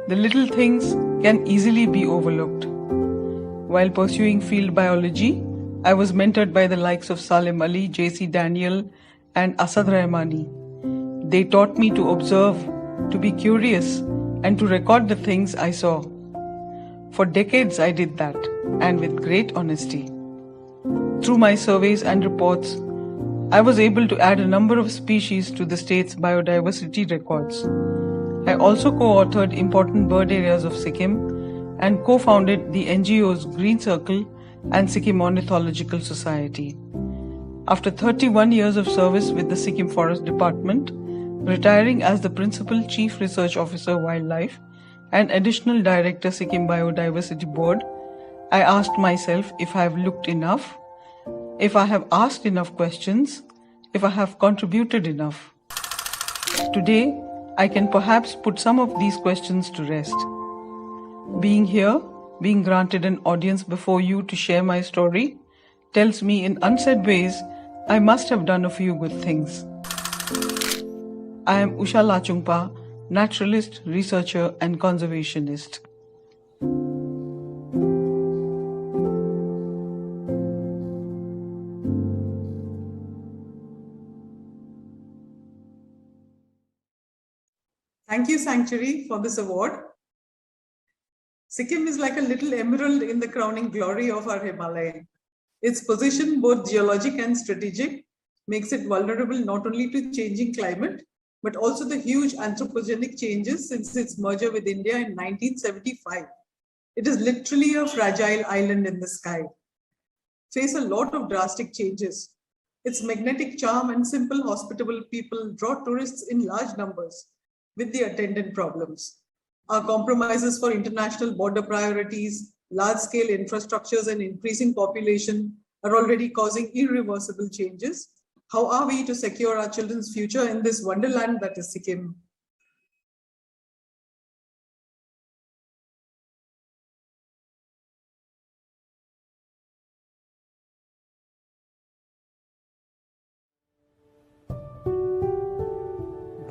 The little things can easily be overlooked. While pursuing field biology, I was mentored by the likes of Salim Ali, J.C. Daniel, and Asad Rahmani. They taught me to observe, to be curious, and to record the things I saw. For decades I did that, and with great honesty. Through my surveys and reports, I was able to add a number of species to the state's biodiversity records. I also co-authored important bird areas of Sikkim and co-founded the NGOs Green Circle and Sikkim Ornithological Society. After 31 years of service with the Sikkim Forest Department, retiring as the Principal Chief Research Officer Wildlife and Additional Director Sikkim Biodiversity Board, I asked myself if I have looked enough, if I have asked enough questions, if I have contributed enough. Today, I can perhaps put some of these questions to rest. Being here, being granted an audience before you to share my story, tells me in unsaid ways I must have done a few good things. I am Usha Lachungpa, naturalist, researcher, and conservationist. Thank you, Sanctuary, for this award. Sikkim is like a little emerald in the crowning glory of our Himalaya. Its position, both geologic and strategic, makes it vulnerable not only to changing climate, but also the huge anthropogenic changes since its merger with India in 1975. It is literally a fragile island in the sky. Face a lot of drastic changes. Its magnetic charm and simple, hospitable people draw tourists in large numbers with the attendant problems. Our compromises for international border priorities, large-scale infrastructures, and increasing population are already causing irreversible changes. How are we to secure our children's future in this wonderland that is Sikkim?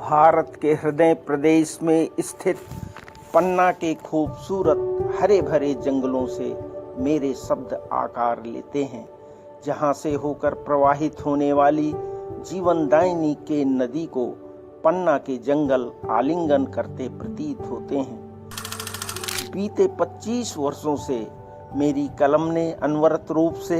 Bharat के हृदय प्रदेश में स्थित पन्ना के खूबसूरत हरे भरे जंगलों से मेरे शब्द आकार लेते हैं, जहां से होकर प्रवाहित होने वाली जीवनदायिनी के नदी को पन्ना के जंगल आलिंगन करते प्रतीत होते हैं। बीते 25 वर्षों से मेरी कलम ने अनवरत रूप से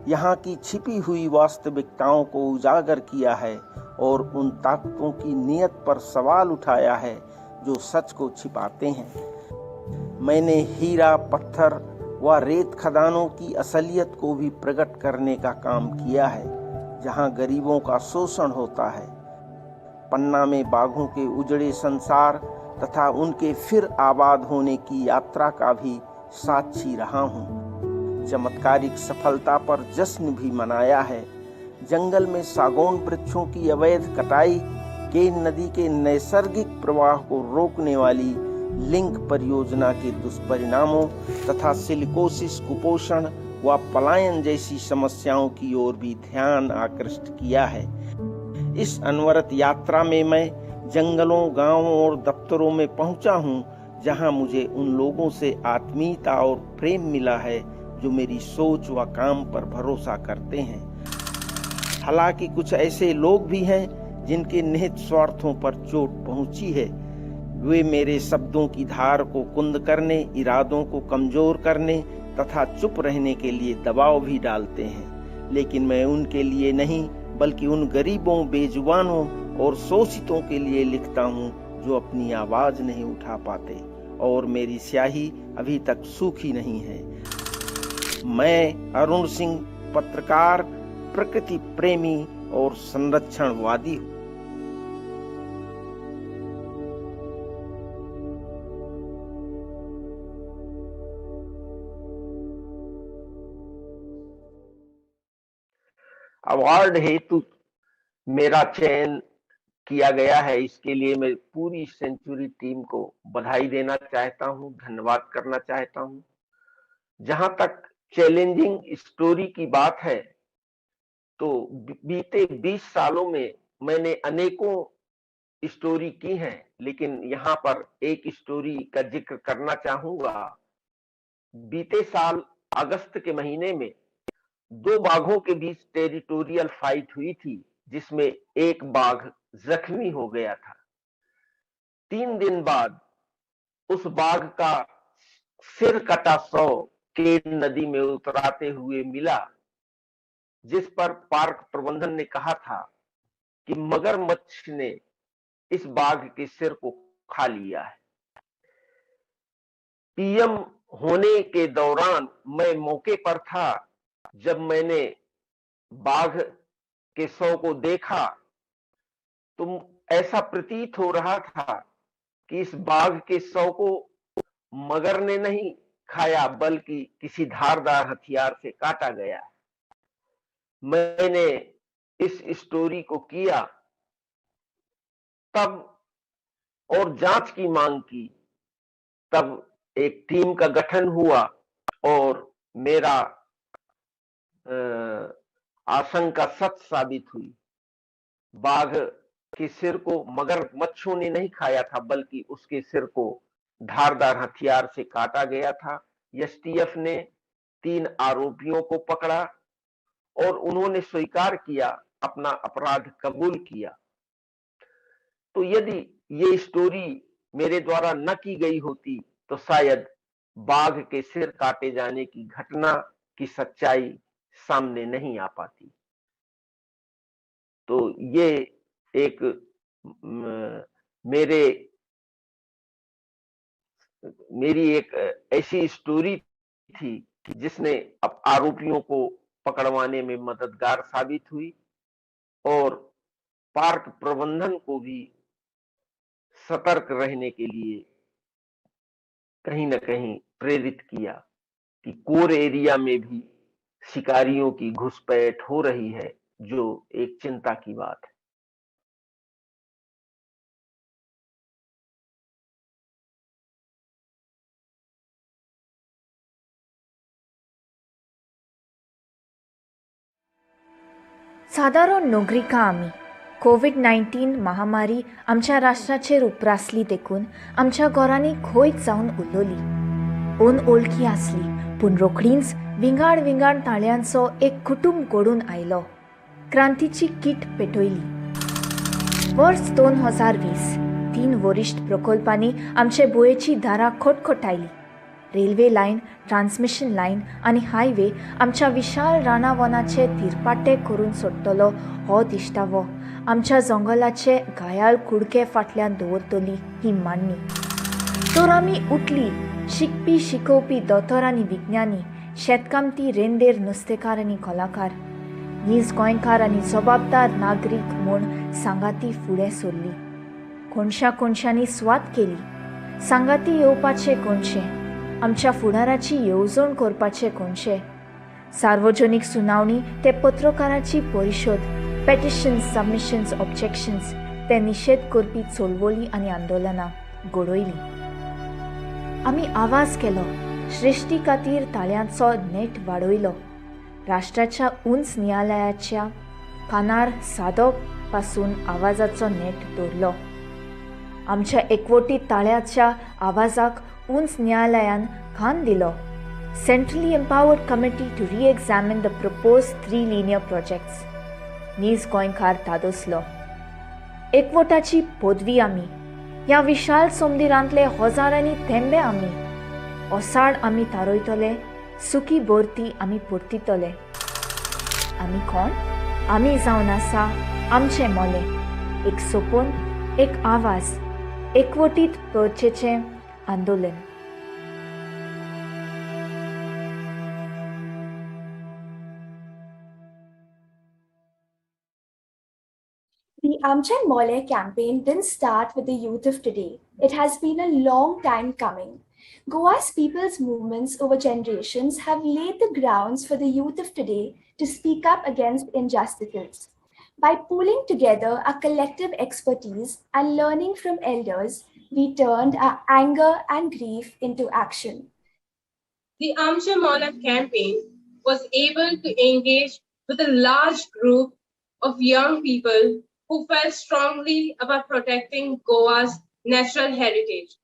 यहाँ की छिपी हुई वास्तविकताओं को उजागर किया है और उन ताकतों की नीयत पर सवाल उठाया है जो सच को छिपाते हैं। मैंने हीरा, पत्थर व रेत खदानों की असलियत को भी प्रकट करने का काम किया है, जहाँ गरीबों का शोषण होता है। पन्ना में बाघों के उजड़े संसार तथा उनके फिर आबाद होने की यात्रा का भी साक्षी रहा हूँ। चमत्कारिक सफलता पर जश्न भी मनाया है। जंगल में सागौन वृक्षों की अवैध कटाई, केन नदी के नैसर्गिक प्रवाह को रोकने वाली लिंक परियोजना के दुष्परिणामों तथा सिलिकोसिस, कुपोषण व पलायन जैसी समस्याओं की ओर भी ध्यान आकृष्ट किया है। इस अनवरत यात्रा में मैं जंगलों, गांवों और दफ्तरों में पहुंचा हूं, जहां मुझे उन लोगों से आत्मीयता और प्रेम मिला है जो मेरी सोच व काम पर भरोसा करते हैं। हालांकि कुछ ऐसे लोग भी हैं जिनके निहित स्वार्थों पर चोट पहुंची है। वे मेरे शब्दों की धार को कुंद करने, इरादों को कमजोर करने तथा चुप रहने के लिए दबाव भी डालते हैं, लेकिन मैं उनके लिए नहीं बल्कि उन गरीबों, बेजुबानों और शोषितों के लिए लिखता हूँ जो अपनी आवाज नहीं उठा पाते और मेरी स्याही अभी तक सूखी नहीं है। मैं अरुण सिंह, पत्रकार, प्रकृति प्रेमी और संरक्षणवादी हूँ। अवार्ड हेतु मेरा चयन किया गया है, इसके लिए मैं पूरी सेंचुरी टीम को बधाई देना चाहता हूं, धन्यवाद करना चाहता हूं। जहां तक चैलेंजिंग स्टोरी की बात है, तो बीते 20 सालों में मैंने अनेकों स्टोरी की हैं, लेकिन यहाँ पर एक स्टोरी का जिक्र करना चाहूंगा। बीते साल अगस्त के महीने में 2 बाघों के बीच टेरिटोरियल फाइट हुई थी, जिसमें एक बाघ जख्मी हो गया था। 3 दिन बाद उस बाघ का सिर कटा शव केन नदी में उतराते हुए मिला, जिस पर पार्क प्रबंधन ने कहा था कि मगरमच्छ ने इस बाघ के सिर को खा लिया है। पीएम होने के दौरान मैं मौके पर था जब मैंने बाघ के शव को देखा, तो ऐसा प्रतीत हो रहा था कि इस बाघ के शव को मगर ने नहीं खाया, बल्कि किसी धारदार हथियार से काटा गया। मैंने इस स्टोरी को किया तब और जांच की मांग की, तब एक टीम का गठन हुआ और मेरा आशंका सच साबित हुई। बाघ के सिर को मगरमच्छों ने नहीं खाया था, बल्कि उसके सिर को धारदार हथियार से काटा गया था। एसटीएफ ने 3 आरोपियों को पकड़ा और उन्होंने स्वीकार किया, अपना अपराध कबूल किया। तो यदि ये स्टोरी मेरे द्वारा न की गई होती तो शायद बाघ के सिर काटे जाने की घटना की सच्चाई सामने नहीं आ पाती। तो ये एक मेरी एक ऐसी स्टोरी थी जिसने अब आरोपियों को पकड़वाने में मददगार साबित हुई और पार्क प्रबंधन को भी सतर्क रहने के लिए कहीं न कहीं प्रेरित किया कि कोर एरिया में भी शिकारियों की घुसपैठ हो रही है, जो एक चिंता की बात है। सादारण नागरिकां आमी कोविड-19 महामारी आमच्या राष्ट्राचेर उपरासली देखून आमच्या घरांनी खंयच जावन उरलोली। ओन ओळखी आसली, पूण रोखडीच विंगाड विंगाड ताळयांचो एक कुटुंब घडून आयलो। क्रांतीची कीट पेटयली। वर्स 2020 3 वरिश्ठ प्रकल्पांनी आमचे भुयेची दारां खटखटायली। रेल्वे लायन, ट्रान्समिशन लायन आनी हायवे आमच्या विशाल रानावनाचे तिरपाटे करून सोडटलो हो दिश्टावो आमच्या जंगलाचे घायाळ कुडके फाटल्यान दवरतली ही मांडणी. तर आमी उठली शिकपी शिकोवपी दोतोर आनी विज्ञानी, शेतकामती, रेंदेर, नुस्तेकार आनी कलाकार, नीज गोंयकार आनी जबाबदार नागरीक म्हूण सांगाती फुडें सरली. कोणशांनी स्वात केली. सांगाती येवपाचें कोणशें, आमच्या फुडाराची येवजण करपाचें कोणशें. सार्वजनीक सुनावणी ते पत्रकाराची परिशोध, पेटिशन्स, सबमिशन्स, ऑब्जेक्शन्स ते निशेध करपी चळवळी आनी आंदोलनां घडयलीं. आमी आवाज केलो, श्रेष्ठी खातीर ताळ्यांचो नेट वाडयलो, राष्ट्राच्या उंच न्यायालयाच्या कानार सादो पासून आवाजाचो नेट दवरलो. आमच्या एकवटीत ताळ्याच्या आवाजाक उंच न्यायालयान खान दिलो. Centrally empowered committee to re-examine the proposed 3 linear projects. नीज गोंयकार तादोसलो. एकवटाची पदवी आमी, ह्या विशाल समदिरांतले हजारांनी थेंबे आमी. ओसाड आमी तारयतले, सुकी बोरती आमी परतितले. आमी कोण? आमी जावन आसा आमचें मोलें, एक सोपोन, एक आवाज, एकवटीत परचेचें आंदोलन. The Amche Mollem campaign didn't start with the youth of today. It has been a long time coming. Goa's people's movements over generations have laid the grounds for the youth of today to speak up against injustices. By pooling together our collective expertise and learning from elders, we turned our anger and grief into action. The Amche Mollem campaign was able to engage with a large group of young people who felt strongly about protecting Goa's natural heritage.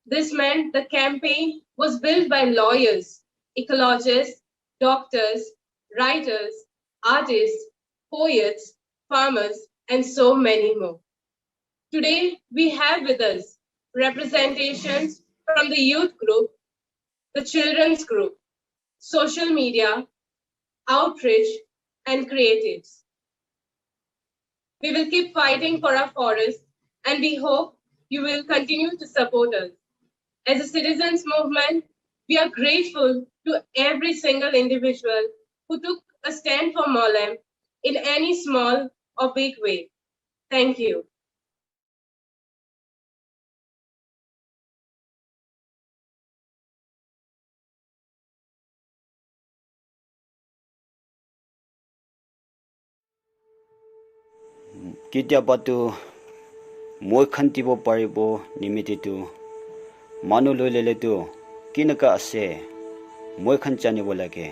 This meant the campaign was built by lawyers, ecologists, doctors, writers, artists, poets, farmers, and so many more. Today, we have with us representations from the youth group, the children's group, social media, outreach, and creatives. We will keep fighting for our forest, and we hope you will continue to support us. As a citizens' movement, we are grateful to every single individual who took a stand for Mollem in any small or big way. Thank you. কেতিয়াবাতো মই খান দিব পাৰিব নিমিতিতো মানুহ লৈ ল'লেতো কেনেকুৱা আছে মই খান জানিব লাগে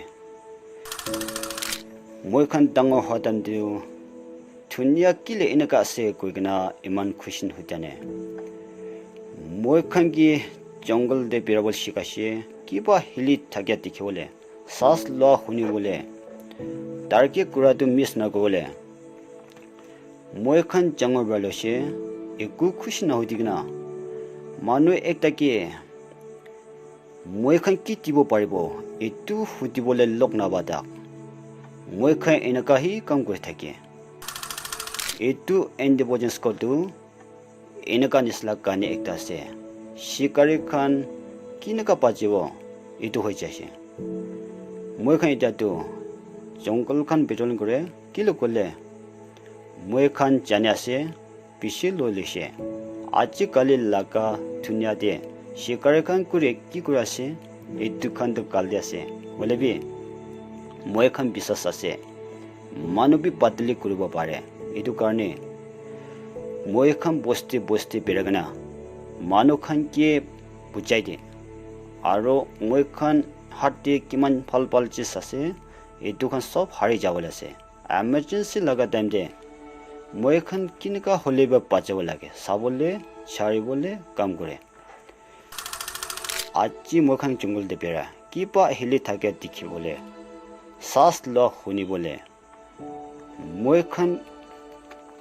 মই খান ডাঙৰ হতান্তেও ধুনীয়া কিলে এনেকুৱা আছে কৈ কিনা ইমান খুচি নহৈতানে মই খান কি জংগল দে পেৰাব শিকাইছে কিবা হিলি থাকিয়া দেখিবলৈ চাচ লোৱা শুনিবলৈ তাৰকে কুৰাটো মিছ নকৰিবলৈ মই খান জাঙৰ বালৈছে একো খুচি নহৈ দিগনা মানুহ একটাকে মই খান কি দিব পাৰিব এইটো সুধিবলৈ লগ নাবাদাক মই খান এনেকুৱাহি কাম কৰি থাকে এইটো ইণ্ডিপেণ্ডেন্স কলটো এনেকুৱা নিচিনা কাহিনী একটা আছে চিকাৰী খান কেনেকুৱা পাজিব এইটো হৈ যাইছে মই খান এতিয়াতো জংঘল খান পেট্ৰলিং কৰে কিলো ক'লে মই খান জানি আছে পিছে লৈ লৈছে আজিকালি লাগা ধুনীয়া দে চিকাৰী খান কৰি কি কৰি আছে এইটো খানটো কাল দি আছে বোলে বি মই খান বিশ্বাস আছে মানুহ বি পাতলি কৰিব পাৰে এইটো কাৰণে মই খান বস্তি বেৰগনা মানুহ খান কি বুজাই দিয়ে আৰু মই খান হাতে কিমান ভাল চিজ আছে এইটো খান সব হাৰি যাবলৈ আছে এমাৰ্জেঞ্চি লগা টাইম দে মই খান কেনেকুৱা হ'লে বা পাজাব লাগে চাবলৈ চাৰিবলৈ কাম কৰে আজি মই খান জংঘল দে বেৰা কিবা হিলি থাকে দেখিবলৈ চাচ লোৱা শুনিবলৈ মই খান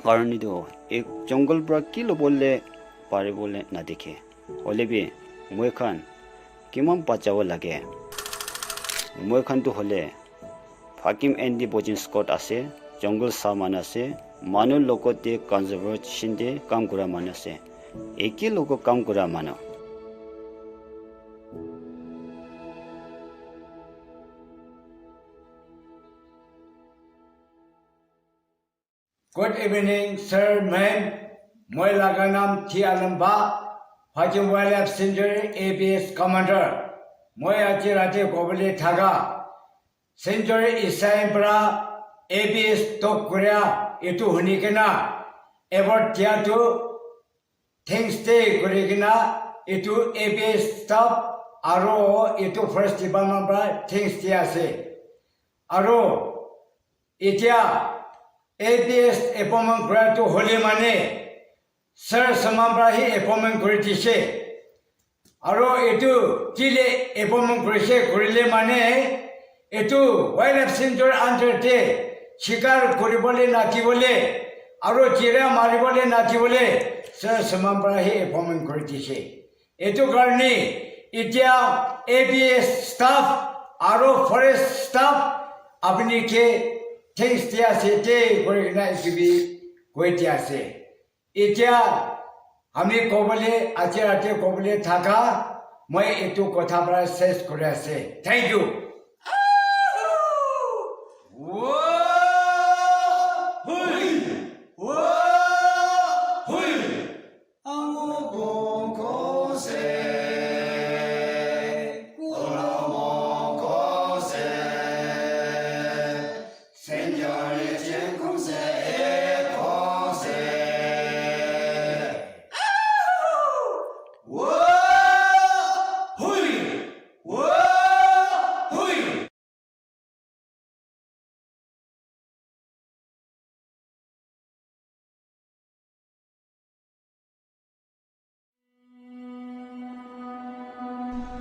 কাৰণেতো এক জংঘল পৰা কি ল'বলৈ পাৰিবলৈ নাদেখে হ'লে বি মই খান কিমান পাচাব লাগে মই খানটো হলে ফাকিম এন্ডি বজিন স্কট আছে জঙ্গল সামান আছে মানুহ লগতে কনজারভেশন দে কাম কৰা মান আছে একে লোক কাম কৰা মান Good evening, sir, ma'am. Moi laga naam thi Alamba, Fakim Wildlife Sanctuary ABS Commander. Moi achi rate gobole thaga. Sanctuary isai pra ABS top kuria itu hunikena. Ever tia tu things stay kurikena itu ABS stop aro itu first department pra things tia se. Aro itia ABS appointment kora to hole mane sir samambrahi appointment kori dise aro etu kile appointment korise korile mane etu wildlife center under te shikar koribole natibole aro chira maribole natibole sir samambrahi appointment kori dise etu karni itia ABS staff aro forest staff apni ke things tia se te korigna isibi koitia se itia ami kobole achirate kobole thaka moi etu kotha pra ses kore ase thank you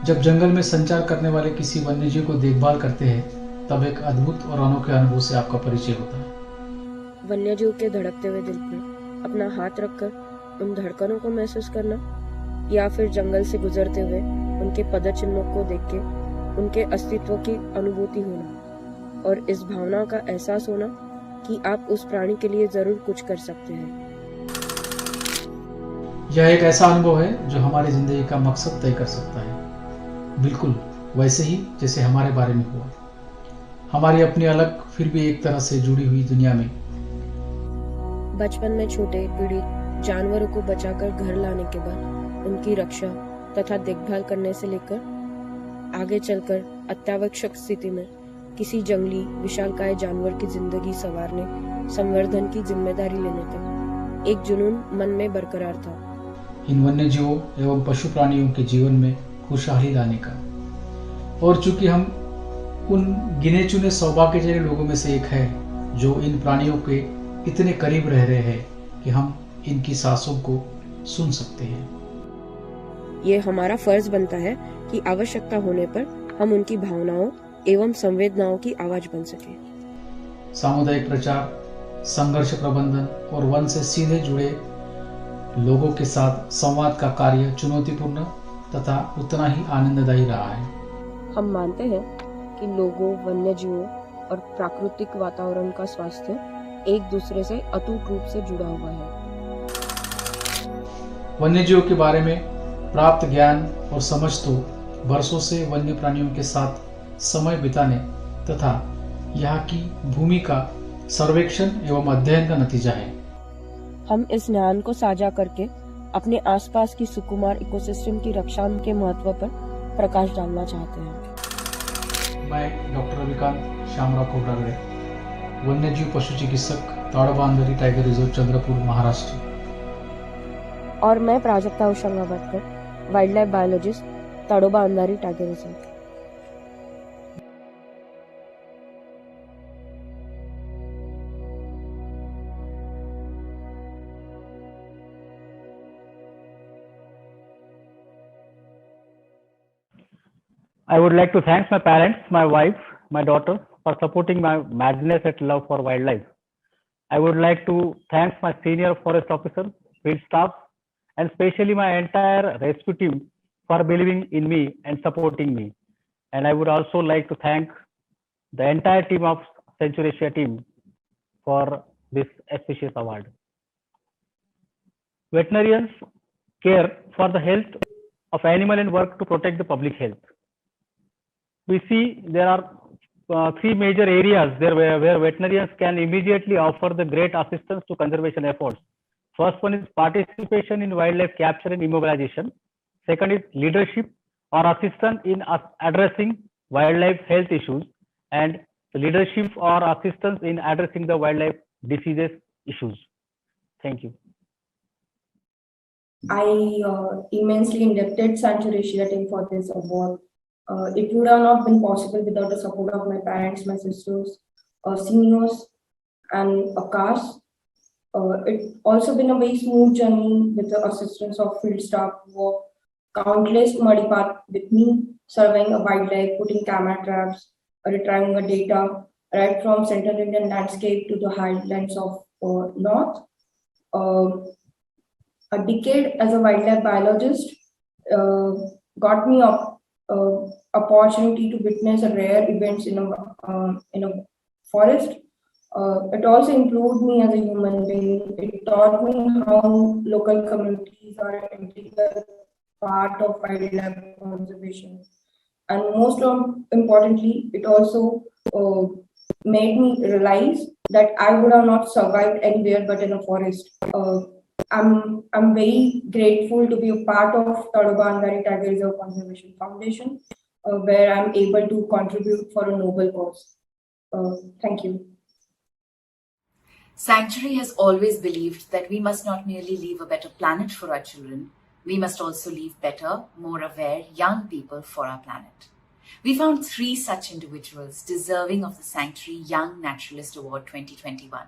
जब जंगल में संचार करने वाले किसी वन्यजीव को देखभाल करते हैं तब एक अद्भुत और अनोखे अनुभव से आपका परिचय होता है। वन्यजीव के धड़कते हुए दिल पर अपना हाथ रखकर उन धड़कनों को महसूस करना या फिर जंगल से गुजरते हुए उनके पदचिन्हों को देख के उनके अस्तित्व की अनुभूति होना और इस भावना का एहसास होना कि आप उस प्राणी के लिए जरूर कुछ कर सकते हैं। यह एक ऐसा अनुभव है जो हमारी जिंदगी का मकसद तय कर सकता है, बिल्कुल वैसे ही जैसे हमारे बारे में हुआ। हमारी अपनी अलग फिर भी एक तरह से जुड़ी हुई दुनिया में बचपन में छोटे पीड़ित जानवरों को बचाकर घर लाने के बाद उनकी रक्षा तथा देखभाल करने से लेकर आगे चलकर अत्यावश्यक स्थिति में किसी जंगली विशालकाय जानवर की जिंदगी संवारने संवर्धन की जिम्मेदारी लेने तक एक जुनून मन में बरकरार था। इन वन्यजीवों एवं पशु प्राणियों के जीवन में खुशहाली लाने का। और चूंकि हम उन गिने चुने सौभाग्यशाली लोगों में से एक है जो इन प्राणियों के इतने करीब रह रहे हैं कि हम इनकी सांसों को सुन सकते हैं। ये हमारा फर्ज बनता है कि आवश्यकता होने पर हम उनकी भावनाओं एवं संवेदनाओं की आवाज बन सके। सामुदायिक प्रचार, संघर्ष प्रबंधन और वन से सीधे जुड़े लोगों के साथ संवाद का कार्य चुनौतीपूर्ण तथा उतना ही आनंददायी रहा है। हम मानते हैं कि लोगों, वन्यजीवों और प्राकृतिक वातावरण का स्वास्थ्य एक दूसरे से अटूट रूप से जुड़ा हुआ है। वन्यजीवों के बारे में प्राप्त ज्ञान और समझ तो वर्षों से वन्य प्राणियों के साथ समय बिताने तथा यहाँ की भूमि का सर्वेक्षण एवं अध्ययन का नतीजा है। हम इस ज्ञान को साझा करके अपने आसपास की सुकुमार इकोसिस्टम की रक्षा के महत्व पर प्रकाश डालना चाहते हैं। मैं डॉक्टर रविकांत श्यामराव खोब्रागडे, वन्यजीव पशु चिकित्सक, ताड़ोबा अंधारी टाइगर रिजर्व, चंद्रपुर, महाराष्ट्र। और मैं Prajakta Hushangabadkar, wildlife biologist, Tadoba Andhari tiger reserve. I would like to thank my parents, my wife, my daughter for supporting my madness and love for wildlife. I would like to thank my senior forest officer, field staff, and especially my entire rescue team for believing in me and supporting me. And I would also like to thank the entire team of Century Asia team for this auspicious award. Veterinarians care for the health of animal and work to protect the public health. We see there are three major areas there where veterinarians can immediately offer the great assistance to conservation efforts. First one is participation in wildlife capture and immobilization. Second is leadership or assistance in addressing wildlife health issues, and leadership or assistance in addressing the wildlife diseases issues. Thank you. I immensely indebted Century Asia team for this award. It would have not been possible without the support of my parents, my sisters, seniors, and Akash. It's also been a very smooth journey with the assistance of field staff who work countless muddy paths with me, surveying a wildlife, putting camera traps, retrieving the data, right from Central Indian landscape to the highlands of North. A decade as a wildlife biologist got me opportunity to witness a rare events in a forest. It also improved me as a human being. It taught me how local communities are an integral part of wildlife conservation. And most importantly, it also made me realize that I would have not survived anywhere but in a forest. I'm very grateful to be a part of Tadoba Andhari Tiger Reserve Conservation Foundation, where I'm able to contribute for a noble cause. Thank you. Sanctuary has always believed that we must not merely leave a better planet for our children, we must also leave better, more aware young people for our planet. We found 3 such individuals deserving of the Sanctuary Young Naturalist Award 2021.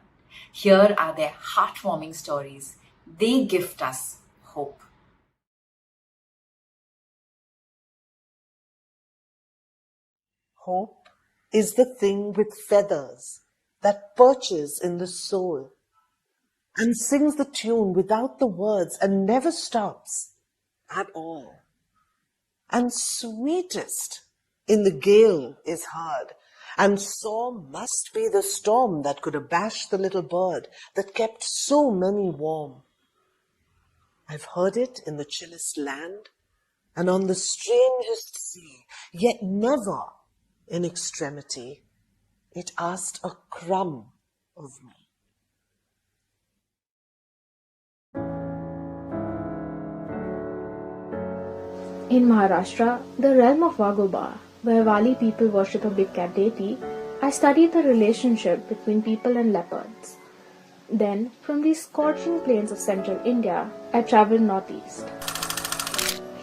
Here are their heartwarming stories. They gift us hope. Hope is the thing with feathers that perches in the soul and sings the tune without the words and never stops at all. And sweetest in the gale is heard, and sore must be the storm that could abash the little bird that kept so many warm. I've heard it in the chillest land and on the strangest sea, yet never in extremity it asked a crumb of me. In Maharashtra, the realm of Wagoba, where Wali people worship a big cat deity, I studied the relationship between people and leopards. Then, from these scorching plains of central India, I travelled northeast.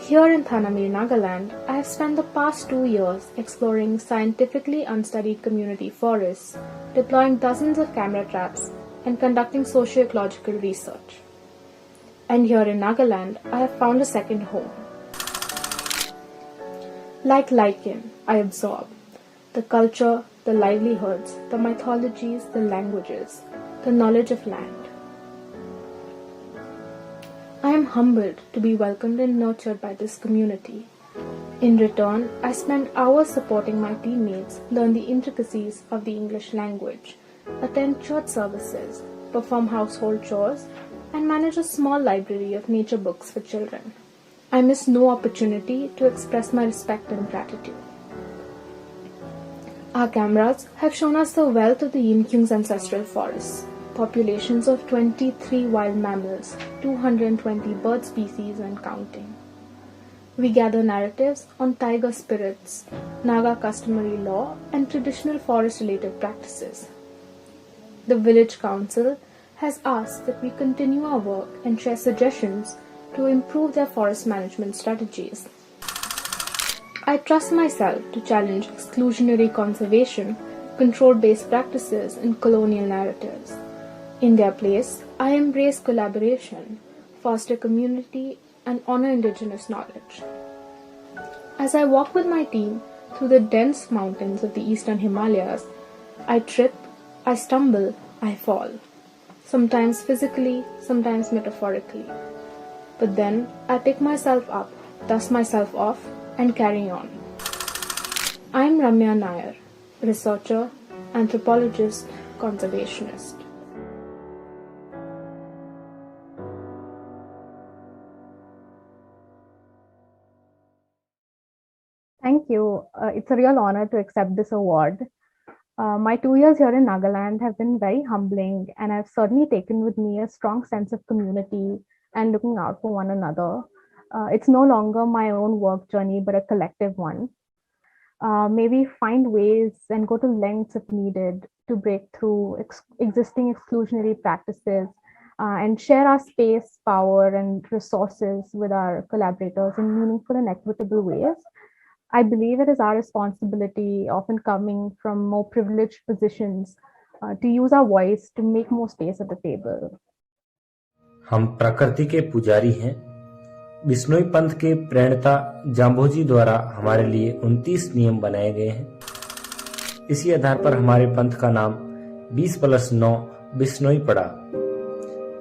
Here in Thanamir, Nagaland, I have spent the past 2 years exploring scientifically unstudied community forests, deploying dozens of camera traps, and conducting socio-ecological research. And here in Nagaland, I have found a second home. Like lichen, I absorb the culture, the livelihoods, the mythologies, the languages, the knowledge of land. I am humbled to be welcomed and nurtured by this community. In return, I spend hours supporting my teammates learn the intricacies of the English language, attend church services, perform household chores, and manage a small library of nature books for children. I miss no opportunity to express my respect and gratitude. Our cameras have shown us the wealth of the Yinkyung's ancestral forests, populations of 23 wild mammals, 220 bird species and counting. We gather narratives on tiger spirits, Naga customary law, and traditional forest-related practices. The village council has asked that we continue our work and share suggestions to improve their forest management strategies. I trust myself to challenge exclusionary conservation, control-based practices, and colonial narratives. In their place, I embrace collaboration, foster community, and honor indigenous knowledge. As I walk with my team through the dense mountains of the eastern Himalayas, I trip, I stumble, I fall. Sometimes physically, sometimes metaphorically. But then I pick myself up, dust myself off, and carry on. I'm Ramya Nair, researcher, anthropologist, conservationist. Thank you. It's a real honor to accept this award. My 2 years here in Nagaland have been very humbling, and I've certainly taken with me a strong sense of community and looking out for one another. It's no longer my own work journey, but a collective one. Maybe find ways and go to lengths if needed to break through existing exclusionary practices and share our space, power, and resources with our collaborators in meaningful and equitable ways. I believe it is our responsibility, often coming from more privileged positions, to use our voice to make more space at the table. हम प्रकृति के पुजारी हैं। बिश्नोई पंथ के प्रणेता जाम्भोजी द्वारा हमारे लिए 29 नियम बनाए गए हैं। इसी आधार पर हमारे पंथ का नाम 20+9 बिश्नोई पड़ा।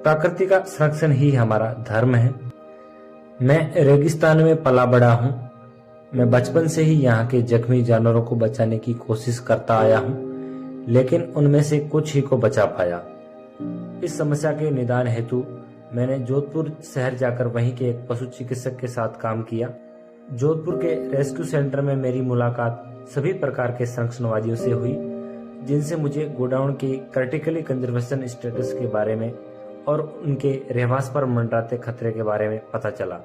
प्रकृति का संरक्षण ही हमारा धर्म है। मैं रेगिस्तान में पला बड़ा हूँ। मैं बचपन से ही यहाँ के जख्मी जानवरों को बचाने की कोशिश करता आया हूँ, लेकिन उनमें से कुछ ही को बचा पाया। इस समस्या के निदान हेतु मैंने जोधपुर शहर जाकर वहीं के एक पशु चिकित्सक के साथ काम किया। जोधपुर के रेस्क्यू सेंटर में मेरी मुलाकात सभी प्रकार के संरक्षणवादियों से हुई, जिनसे मुझे गोडाउन की क्रिटिकली कंजर्वेशन स्टेटस के बारे में और उनके रहवास पर मंडराते खतरे के बारे में पता चला।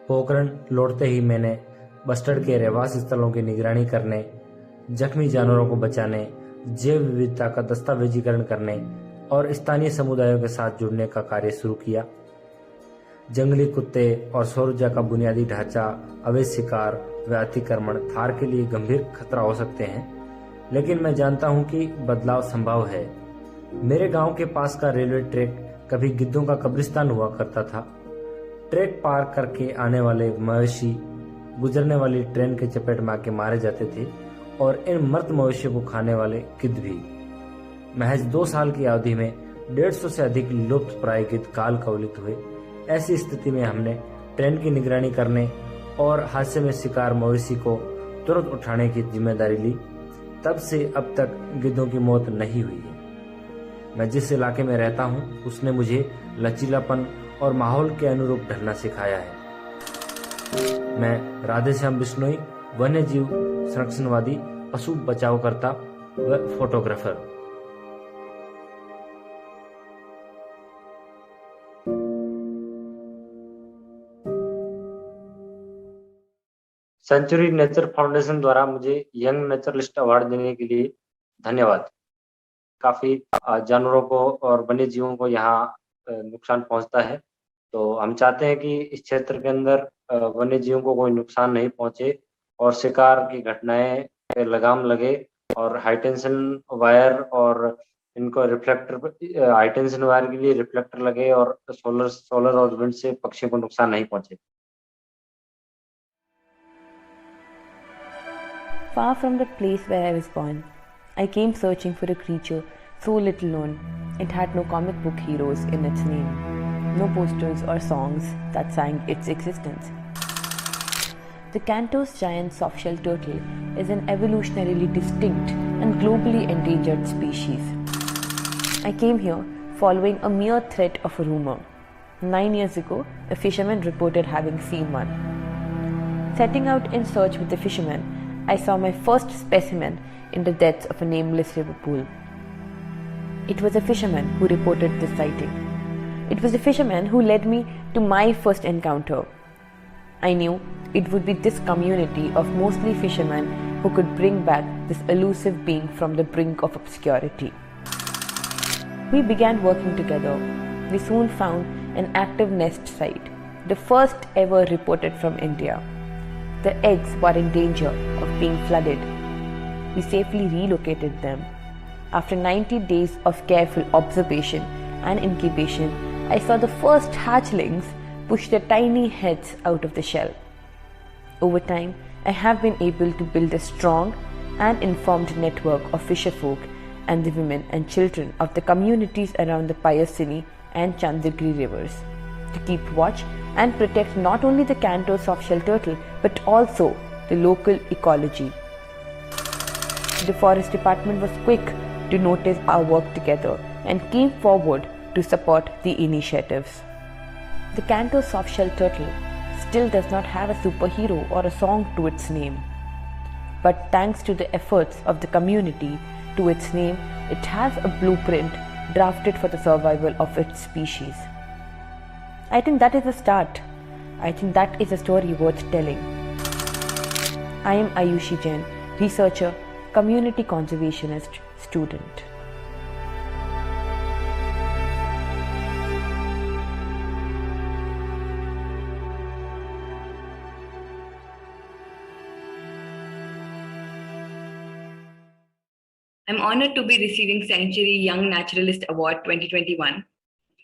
पोखरण लौटते ही मैंने बस्टर्ड के रहवास स्थलों की निगरानी करने, जख्मी जानवरों को बचाने, जैव विविधता का दस्तावेजीकरण करने और स्थानीय समुदायों के साथ जुड़ने का कार्य शुरू किया। जंगली कुत्ते और सौर ऊर्जा का बुनियादी ढांचा, अवैध शिकार व अतिक्रमण थार के लिए गंभीर खतरा हो सकते हैं, लेकिन मैं जानता हूं कि बदलाव संभव है। मेरे गांव के पास का रेलवे ट्रैक कभी गिद्धों का कब्रिस्तान हुआ करता था। ट्रैक पार करके आने वाले मवेशी गुजरने वाली ट्रेन के चपेट में आके मारे जाते थे और इन मृत मवेशियों को खाने वाले गिद्ध भी। महज 2 साल की अवधि में 150 से अधिक लुप्त प्राय गिद्ध काल कवलित हुए। ऐसी स्थिति में हमने ट्रेन की निगरानी करने और हादसे में शिकार मवेशी को तुरंत उठाने की जिम्मेदारी ली। तब से अब तक गिद्धों की मौत नहीं हुई है। मैं जिस इलाके में रहता हूँ उसने मुझे लचीलापन और माहौल के अनुरूप ढलना सिखाया है। मैं राधेश्याम बिश्नोई, वन्य जीव संरक्षणवादी, पशु बचावकर्ता व फोटोग्राफर। सेंचुरी नेचर फाउंडेशन द्वारा मुझे यंग नेचरलिस्ट अवार्ड देने के लिए धन्यवाद। काफी जानवरों को और वन्य जीवों को यहाँ नुकसान पहुंचता है, तो हम चाहते हैं कि इस क्षेत्र के अंदर वन्य जीवों को कोई नुकसान नहीं पहुंचे और शिकार की घटनाएं पे लगाम लगे और हाईटेंशन वायर और इनको रिफ्लेक्टर, हाईटेंशन वायर के लिए रिफ्लेक्टर लगे और सोलर और विंड से पक्षियों को नुकसान नहीं पहुंचे। Far from the place where I was born, I came searching for a creature so little known. It had no comic book heroes in its name, no posters or songs that sang its existence. The Cantor's giant softshell turtle is an evolutionarily distinct and globally endangered species. I came here following a mere thread of a rumor. 9 years ago, a fisherman reported having seen one. Setting out in search with the fisherman, I saw my first specimen in the depths of a nameless river pool. It was a fisherman who reported this sighting. It was a fisherman who led me to my first encounter. I knew it would be this community of mostly fishermen who could bring back this elusive being from the brink of obscurity. We began working together. We soon found an active nest site, the first ever reported from India. The eggs were in danger of being flooded. We safely relocated them. After 90 days of careful observation and incubation, I saw the first hatchlings push their tiny heads out of the shell. Over time, I have been able to build a strong and informed network of fisherfolk and the women and children of the communities around the Payasini and Chandagiri rivers to keep watch and protect not only the Cantor's soft-shell turtle but also the local ecology. The Forest Department was quick to notice our work together and came forward to support the initiatives. The Cantor's soft-shell turtle still does not have a superhero or a song to its name. But thanks to the efforts of the community to its name, it has a blueprint drafted for the survival of its species. I think that is a start. I think that is a story worth telling. I am Ayushi Jain, researcher, community conservationist, student. I'm honored to be receiving Sanctuary Young Naturalist Award 2021.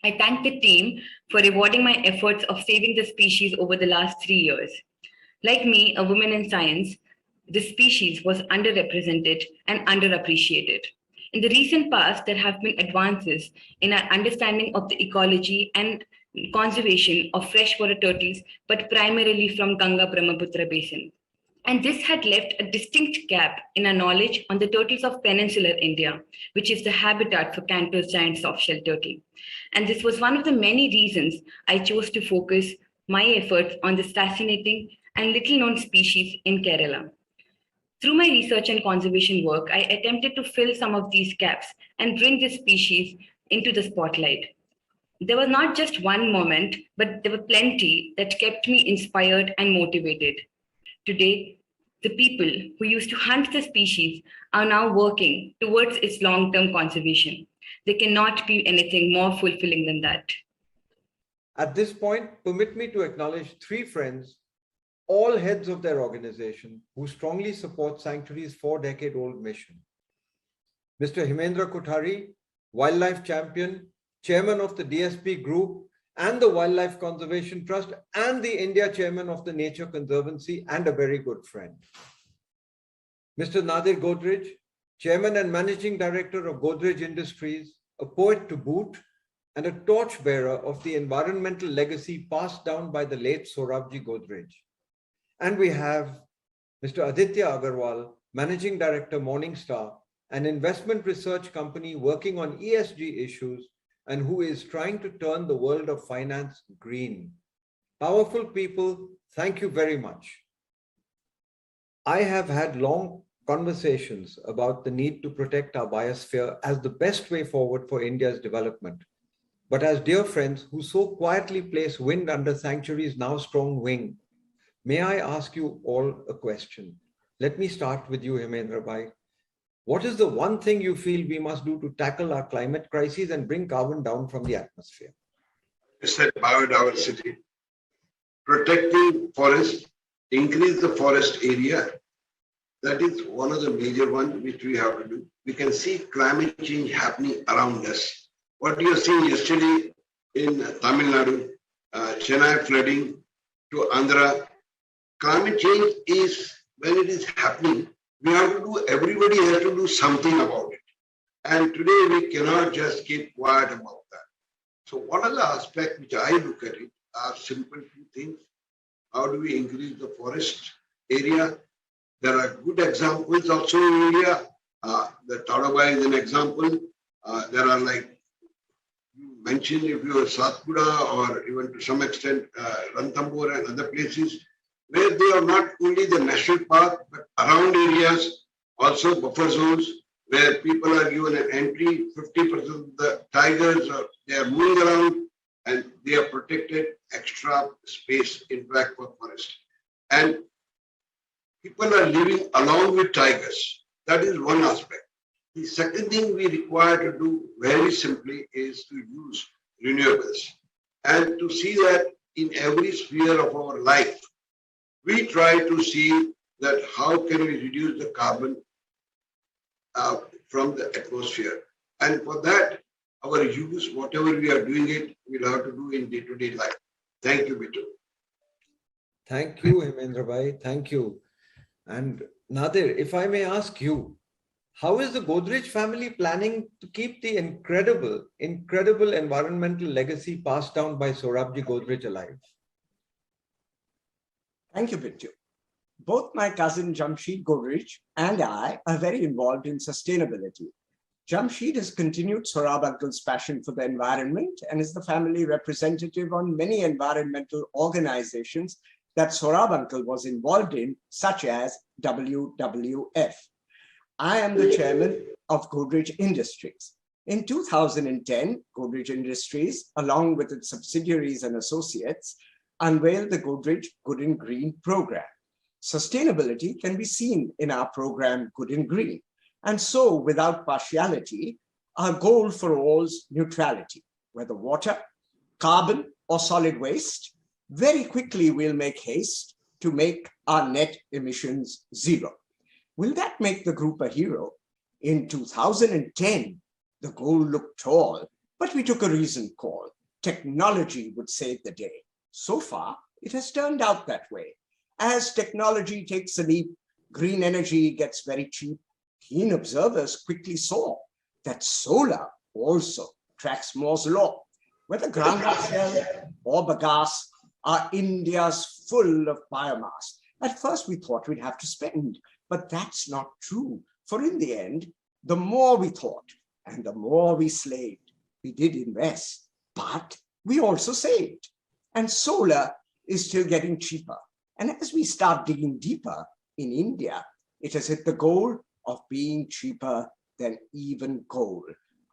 I thank the team for rewarding my efforts of saving the species over the last 3 years. Like me, a woman in science, the species was underrepresented and underappreciated. In the recent past, there have been advances in our understanding of the ecology and conservation of freshwater turtles, but primarily from Ganga-Brahmaputra basin. And this had left a distinct gap in our knowledge on the turtles of peninsular India, which is the habitat for Cantor's giant soft-shell turtle. And this was one of the many reasons I chose to focus my efforts on this fascinating and little-known species in Kerala. Through my research and conservation work, I attempted to fill some of these gaps and bring this species into the spotlight. There was not just one moment, but there were plenty that kept me inspired and motivated. Today, the people who used to hunt the species are now working towards its long-term conservation. There cannot be anything more fulfilling than that. At this point, permit me to acknowledge 3 friends, all heads of their organization, who strongly support Sanctuary's 4-decade-old mission. Mr. Himendra Kothari, wildlife champion, chairman of the DSP group, and the Wildlife Conservation Trust, and the India chairman of the Nature Conservancy, and a very good friend. Mr. Nadir Godrej, chairman and managing director of Godrej Industries, a poet to boot, and a torchbearer of the environmental legacy passed down by the late Sorabji Godrej. And we have Mr. Aditya Agarwal, managing director, Morningstar, an investment research company working on ESG issues and who is trying to turn the world of finance green. Powerful people, thank you very much. I have had long conversations about the need to protect our biosphere as the best way forward for India's development. But as dear friends who so quietly place wind under Sanctuary's now strong wing, may I ask you all a question? Let me start with you, Himendra Bhai. What is the one thing you feel we must do to tackle our climate crises and bring carbon down from the atmosphere? You said biodiversity, protecting forests, increase the forest area. That is one of the major ones which we have to do. We can see climate change happening around us. What you are seeing yesterday in Tamil Nadu, Chennai flooding to Andhra, climate change is, when it is happening, we have to do, everybody has to do something about it. And today we cannot just keep quiet about that. So one of the aspects which I look at it are simple 2 things. How do we increase the forest area? There are good examples also in India. The Tadabai is an example. There are, like you mentioned, if you are Satpura or even to some extent Ranthambore and other places, where they are not only the national park, but around areas, also buffer zones, where people are given an entry, 50% of the tigers, they are moving around and they are protected, extra space in fact for forest. And people are living along with tigers. That is one aspect. The second thing we require to do very simply is to use renewables and to see that in every sphere of our life, we try to see that how can we reduce the carbon from the atmosphere. And for that, our use, whatever we are doing it, we'll have to do in day-to-day life. Thank you, Bitu. Thank you, Himendra Bhai. Thank you. And Nadir, if I may ask you, how is the Godrej family planning to keep the incredible environmental legacy passed down by Sorabji Godrej alive? Thank you, Bittu. Both my cousin Jamshed Godrej and I are very involved in sustainability. Jamshed has continued Saurabh Uncle's passion for the environment and is the family representative on many environmental organizations that Saurabh Uncle was involved in, such as WWF. I am the chairman of Godrej Industries. In 2010, Godrej Industries, along with its subsidiaries and associates, unveiled the Godrej Good and Green program. Sustainability can be seen in our program Good and Green. And so, without partiality, our goal for all is neutrality, whether water, carbon, or solid waste. Very quickly, we'll make haste to make our net emissions zero. Will that make the group a hero? In 2010, the goal looked tall, but we took a reasoned call. Technology would save the day. So far, it has turned out that way. As technology takes a leap, green energy gets very cheap. Keen observers quickly saw that solar also tracks Moore's law. Whether ground-up shell or bagasse, our India's full of biomass. At first, we thought we'd have to spend, but that's not true. For in the end, the more we thought and the more we slaved, we did invest, but we also saved. And solar is still getting cheaper. And as we start digging deeper in India, it has hit the goal of being cheaper than even coal.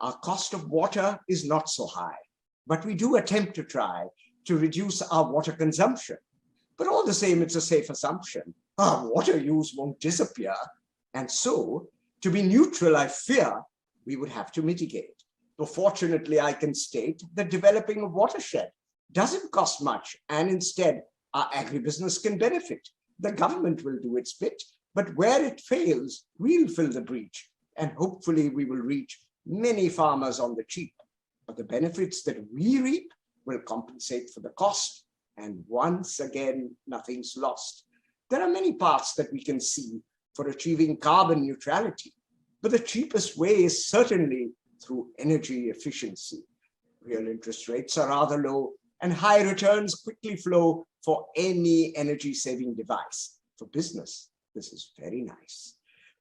Our cost of water is not so high, but we do attempt to try to reduce our water consumption. But all the same, it's a safe assumption. Our water use won't disappear. And so, to be neutral, I fear we would have to mitigate. But fortunately, I can state that developing a watershed doesn't cost much, and instead, our agribusiness can benefit. The government will do its bit, but where it fails, we'll fill the breach, and hopefully we will reach many farmers on the cheap. But the benefits that we reap will compensate for the cost, and once again, nothing's lost. There are many paths that we can see for achieving carbon neutrality, but the cheapest way is certainly through energy efficiency. Real interest rates are rather low, and high returns quickly flow for any energy-saving device. For business, this is very nice.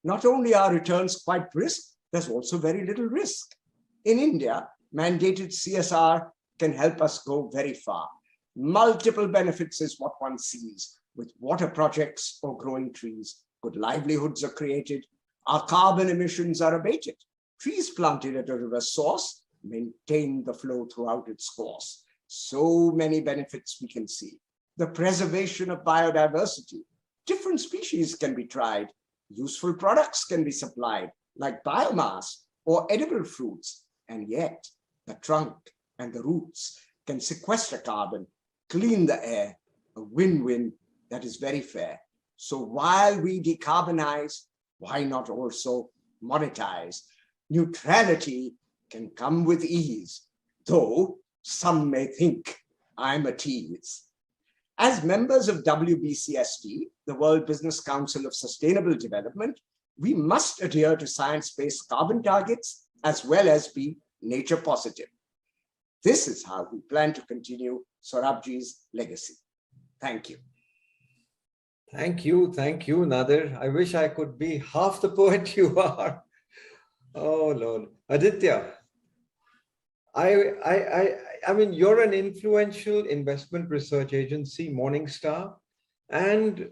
Not only are returns quite brisk, there's also very little risk. In India, mandated CSR can help us go very far. Multiple benefits is what one sees with water projects or growing trees. Good livelihoods are created. Our carbon emissions are abated. Trees planted at a river source maintain the flow throughout its course. So many benefits we can see. The preservation of biodiversity. Different species can be tried. Useful products can be supplied, like biomass or edible fruits. And yet, the trunk and the roots can sequester carbon, clean the air, a win-win that is very fair. So while we decarbonize, why not also monetize? Neutrality can come with ease, though some may think I'm a tease. As members of WBCSD, the World Business Council of Sustainable Development, we must adhere to science-based carbon targets as well as be nature positive. This is how we plan to continue Saurabhji's legacy. Thank you. Thank you, Nadir. I wish I could be half the poet you are. Oh, Lord. Aditya, I mean, you're an influential investment research agency, Morningstar. And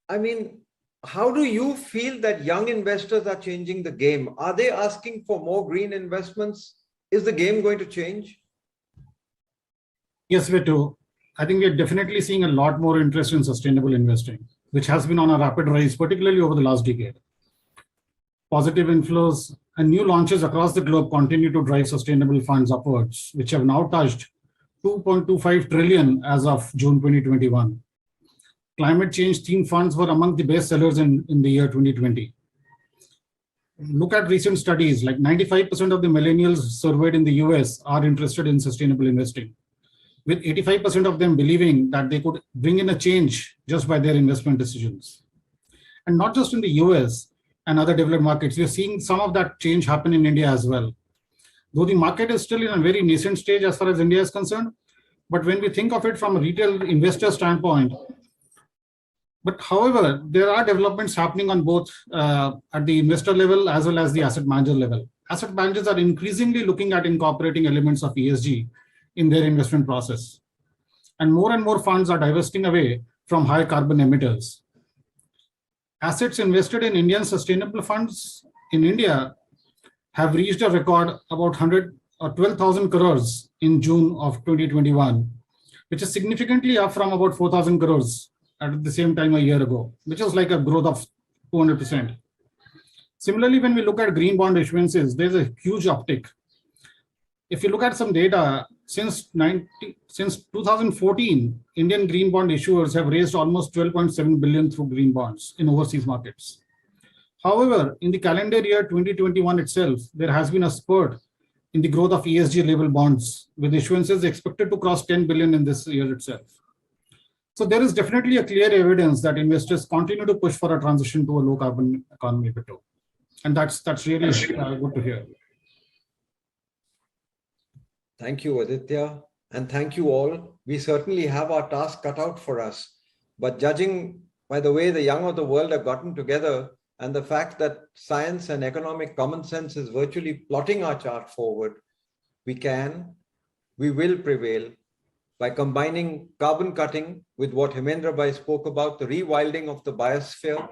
I mean, how do you feel that young investors are changing the game? Are they asking for more green investments? Is the game going to change? Yes, we do. I think we're definitely seeing a lot more interest in sustainable investing, which has been on a rapid rise, particularly over the last decade. Positive inflows and new launches across the globe continue to drive sustainable funds upwards, which have now touched 2.25 trillion as of June 2021. Climate change themed funds were among the best sellers in the year 2020. Look at recent studies, like 95% of the millennials surveyed in the US are interested in sustainable investing, with 85% of them believing that they could bring in a change just by their investment decisions. And not just in the US and other developed markets, we are seeing some of that change happen in India as well. Though the market is still in a very nascent stage as far as India is concerned, but when we think of it from a retail investor standpoint, But however, there are developments happening on both at the investor level as well as the asset manager level. Asset managers are increasingly looking at incorporating elements of ESG in their investment process. And more funds are divesting away from high carbon emitters. Assets invested in Indian sustainable funds in India have reached a record about 12,000 crores in June of 2021, which is significantly up from about 4,000 crores at the same time a year ago, which is like a growth of 200%. Similarly, when we look at green bond issuances, there's a huge uptick. If you look at some data, since 2014, Indian green bond issuers have raised almost 12.7 billion through green bonds in overseas markets. However, in the calendar year 2021 itself, there has been a spurt in the growth of ESG label bonds, with issuances expected to cross 10 billion in this year itself. So there is definitely a clear evidence that investors continue to push for a transition to a low carbon economy, Patel. And that's really good to hear. Thank you, Aditya, and thank you all. We certainly have our task cut out for us, but judging by the way the young of the world have gotten together and the fact that science and economic common sense is virtually plotting our chart forward, we will prevail by combining carbon cutting with what Hemendra Bhai spoke about, the rewilding of the biosphere,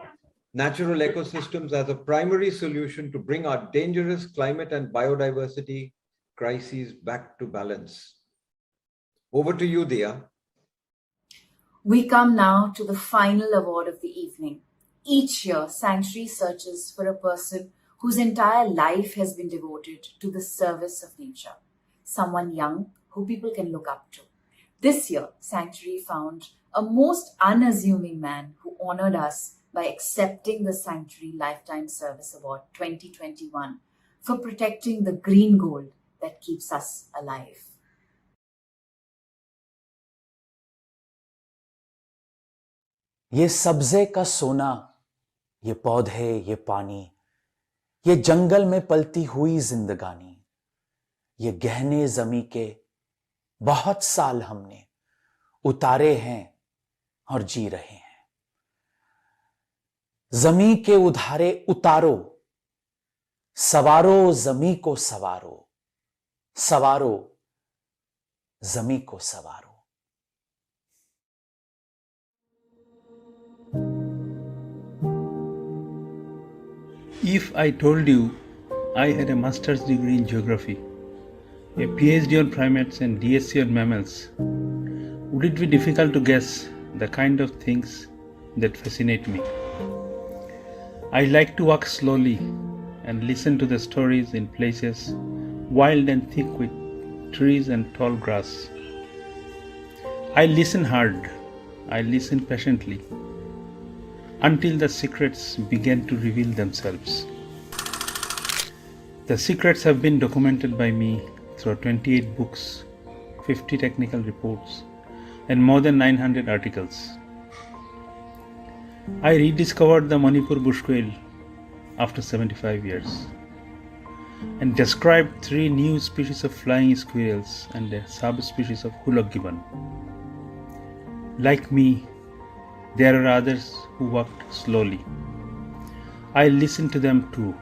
natural ecosystems as a primary solution to bring our dangerous climate and biodiversity crises back to balance. Over to you, Dia. We come now to the final award of the evening. Each year, Sanctuary searches for a person whose entire life has been devoted to the service of nature, someone young who people can look up to. This year, Sanctuary found a most unassuming man who honored us by accepting the Sanctuary Lifetime Service Award 2021 for protecting the green gold that keeps us alive. ये subject का सोना, ये पौधे, ये पानी, ये जंगल में पलती हुई जिंदगानी, ये गहने जमी के बहुत साल हमने उतारे हैं और जी रहे हैं। जमी के उधारे उतारो, सवारो जमी को सवारो, सवारो जमी को सवारो। If I told you I had a master's degree in geography, a PhD on primates and DSc on mammals, would it be difficult to guess the kind of things that fascinate me? I like to walk slowly and listen to the stories in places wild and thick with trees and tall grass. I listen hard, I listen patiently, until the secrets begin to reveal themselves. The secrets have been documented by me through 28 books, 50 technical reports, and more than 900 articles. I rediscovered the Manipur bush quail after 75 years and described 3 new species of flying squirrels and a subspecies of hulak gibbon. Like me, there are others who walked slowly. I listened to them too.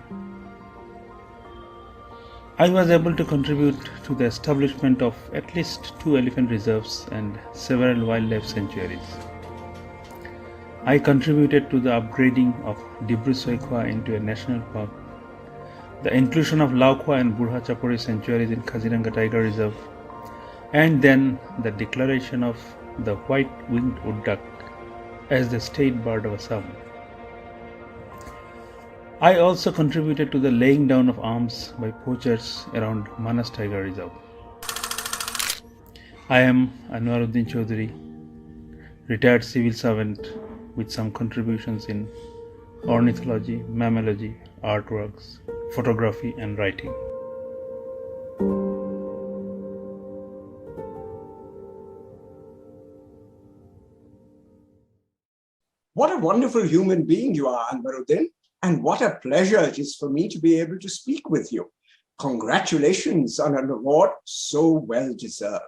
I was able to contribute to the establishment of at least 2 elephant reserves and several wildlife sanctuaries. I contributed to the upgrading of Dibru-Soikhwa into a national park, the inclusion of Laukhwa and Burha Chapori sanctuaries in Kaziranga Tiger Reserve, and then the declaration of the white-winged wood duck as the state bird of Assam. I also contributed to the laying down of arms by poachers around Manas Tiger Reserve. I am Anwaruddin Chaudhary, retired civil servant with some contributions in ornithology, mammalogy, artworks, photography and writing. What a wonderful human being you are, Anwaruddin, and what a pleasure it is for me to be able to speak with you. Congratulations on an award so well deserved.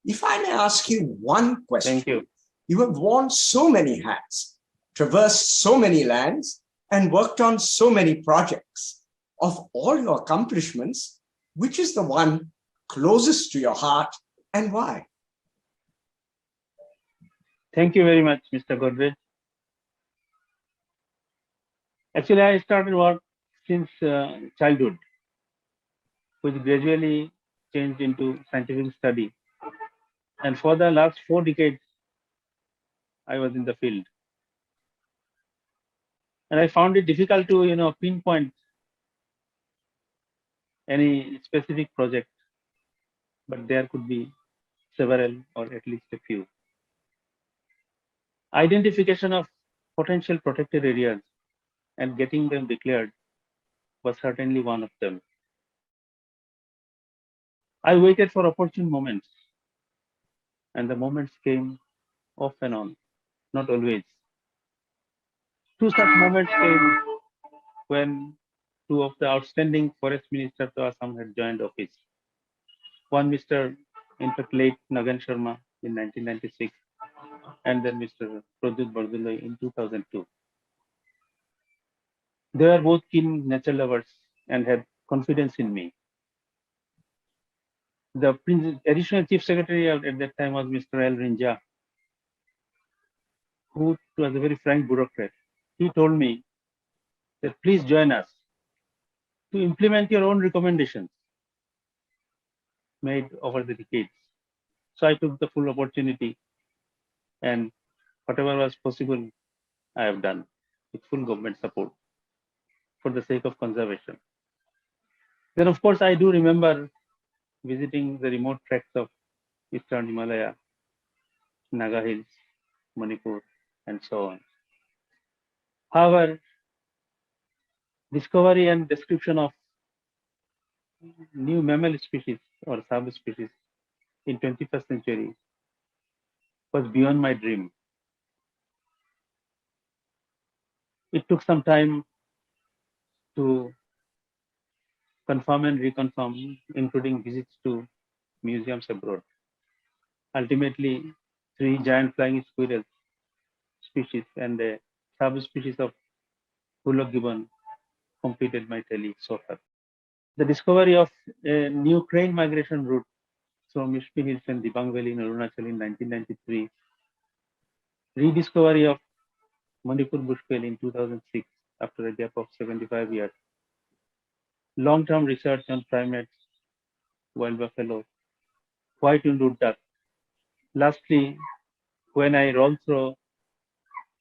If I may ask you one question. Thank you. You have worn so many hats. traversed so many lands, and worked on so many projects. Of all your accomplishments, which is the one closest to your heart and why? Thank you very much, Mr. Godrej. Actually, I started work since childhood, which gradually changed into scientific study. And for the last 4 decades, I was in the field. And I found it difficult to, pinpoint any specific project, but there could be several or at least a few. Identification of potential protected areas and getting them declared was certainly one of them. I waited for opportune moments, and the moments came off and on, not always. 2 such moments came when 2 of the outstanding forest ministers of Assam had joined office. One Mr. in fact late Nagan Sharma in 1996, and then Mr. Pradyut Bardulai in 2002. They were both keen nature lovers and had confidence in me. The additional chief secretary at that time was Mr. L. Rinja, who was a very frank bureaucrat. He told me that please join us to implement your own recommendations made over the decades. So I took the full opportunity, and whatever was possible, I have done with full government support for the sake of conservation. Then, of course, I do remember visiting the remote tracts of Eastern Himalaya, Naga Hills, Manipur, and so on. However, discovery and description of new mammal species or subspecies in 21st century was beyond my dream. It took some time to confirm and reconfirm, including visits to museums abroad. Ultimately, 3 giant flying squirrel species and a subspecies of Hulok gibbon completed my tally so far. The discovery of a new crane migration route from Mishpi Hills and Dibang Valley in Arunachal in 1993, rediscovery of Manipur bushveld in 2006 after a gap of 75 years, long-term research on primates, wild buffalo, white-winged duck. Lastly, when I rolled through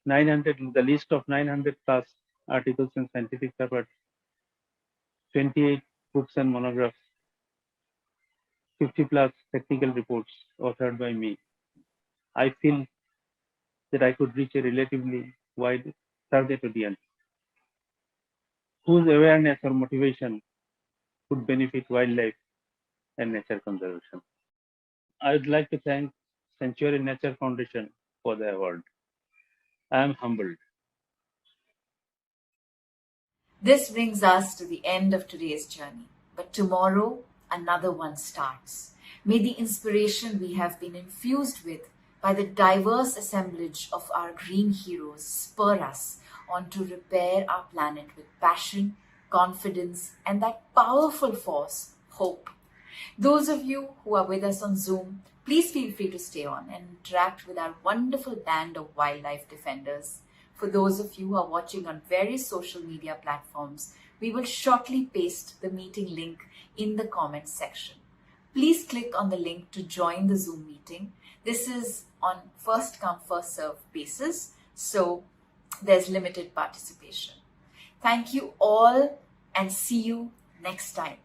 the list of 900 plus articles in scientific papers, 28 books and monographs, 50 plus technical reports authored by me, I feel that I could reach a relatively wide target audience whose awareness or motivation would benefit wildlife and nature conservation. I would like to thank Sanctuary Nature Foundation for the award. I am humbled. This brings us to the end of today's journey, but tomorrow another one starts. May the inspiration we have been infused with by the diverse assemblage of our green heroes spur us on to repair our planet with passion, confidence, and that powerful force, hope. Those of you who are with us on Zoom, please feel free to stay on and interact with our wonderful band of wildlife defenders. For those of you who are watching on various social media platforms, we will shortly paste the meeting link in the comments section. Please click on the link to join the Zoom meeting. This is on first come, first serve basis, so there's limited participation. Thank you all and see you next time.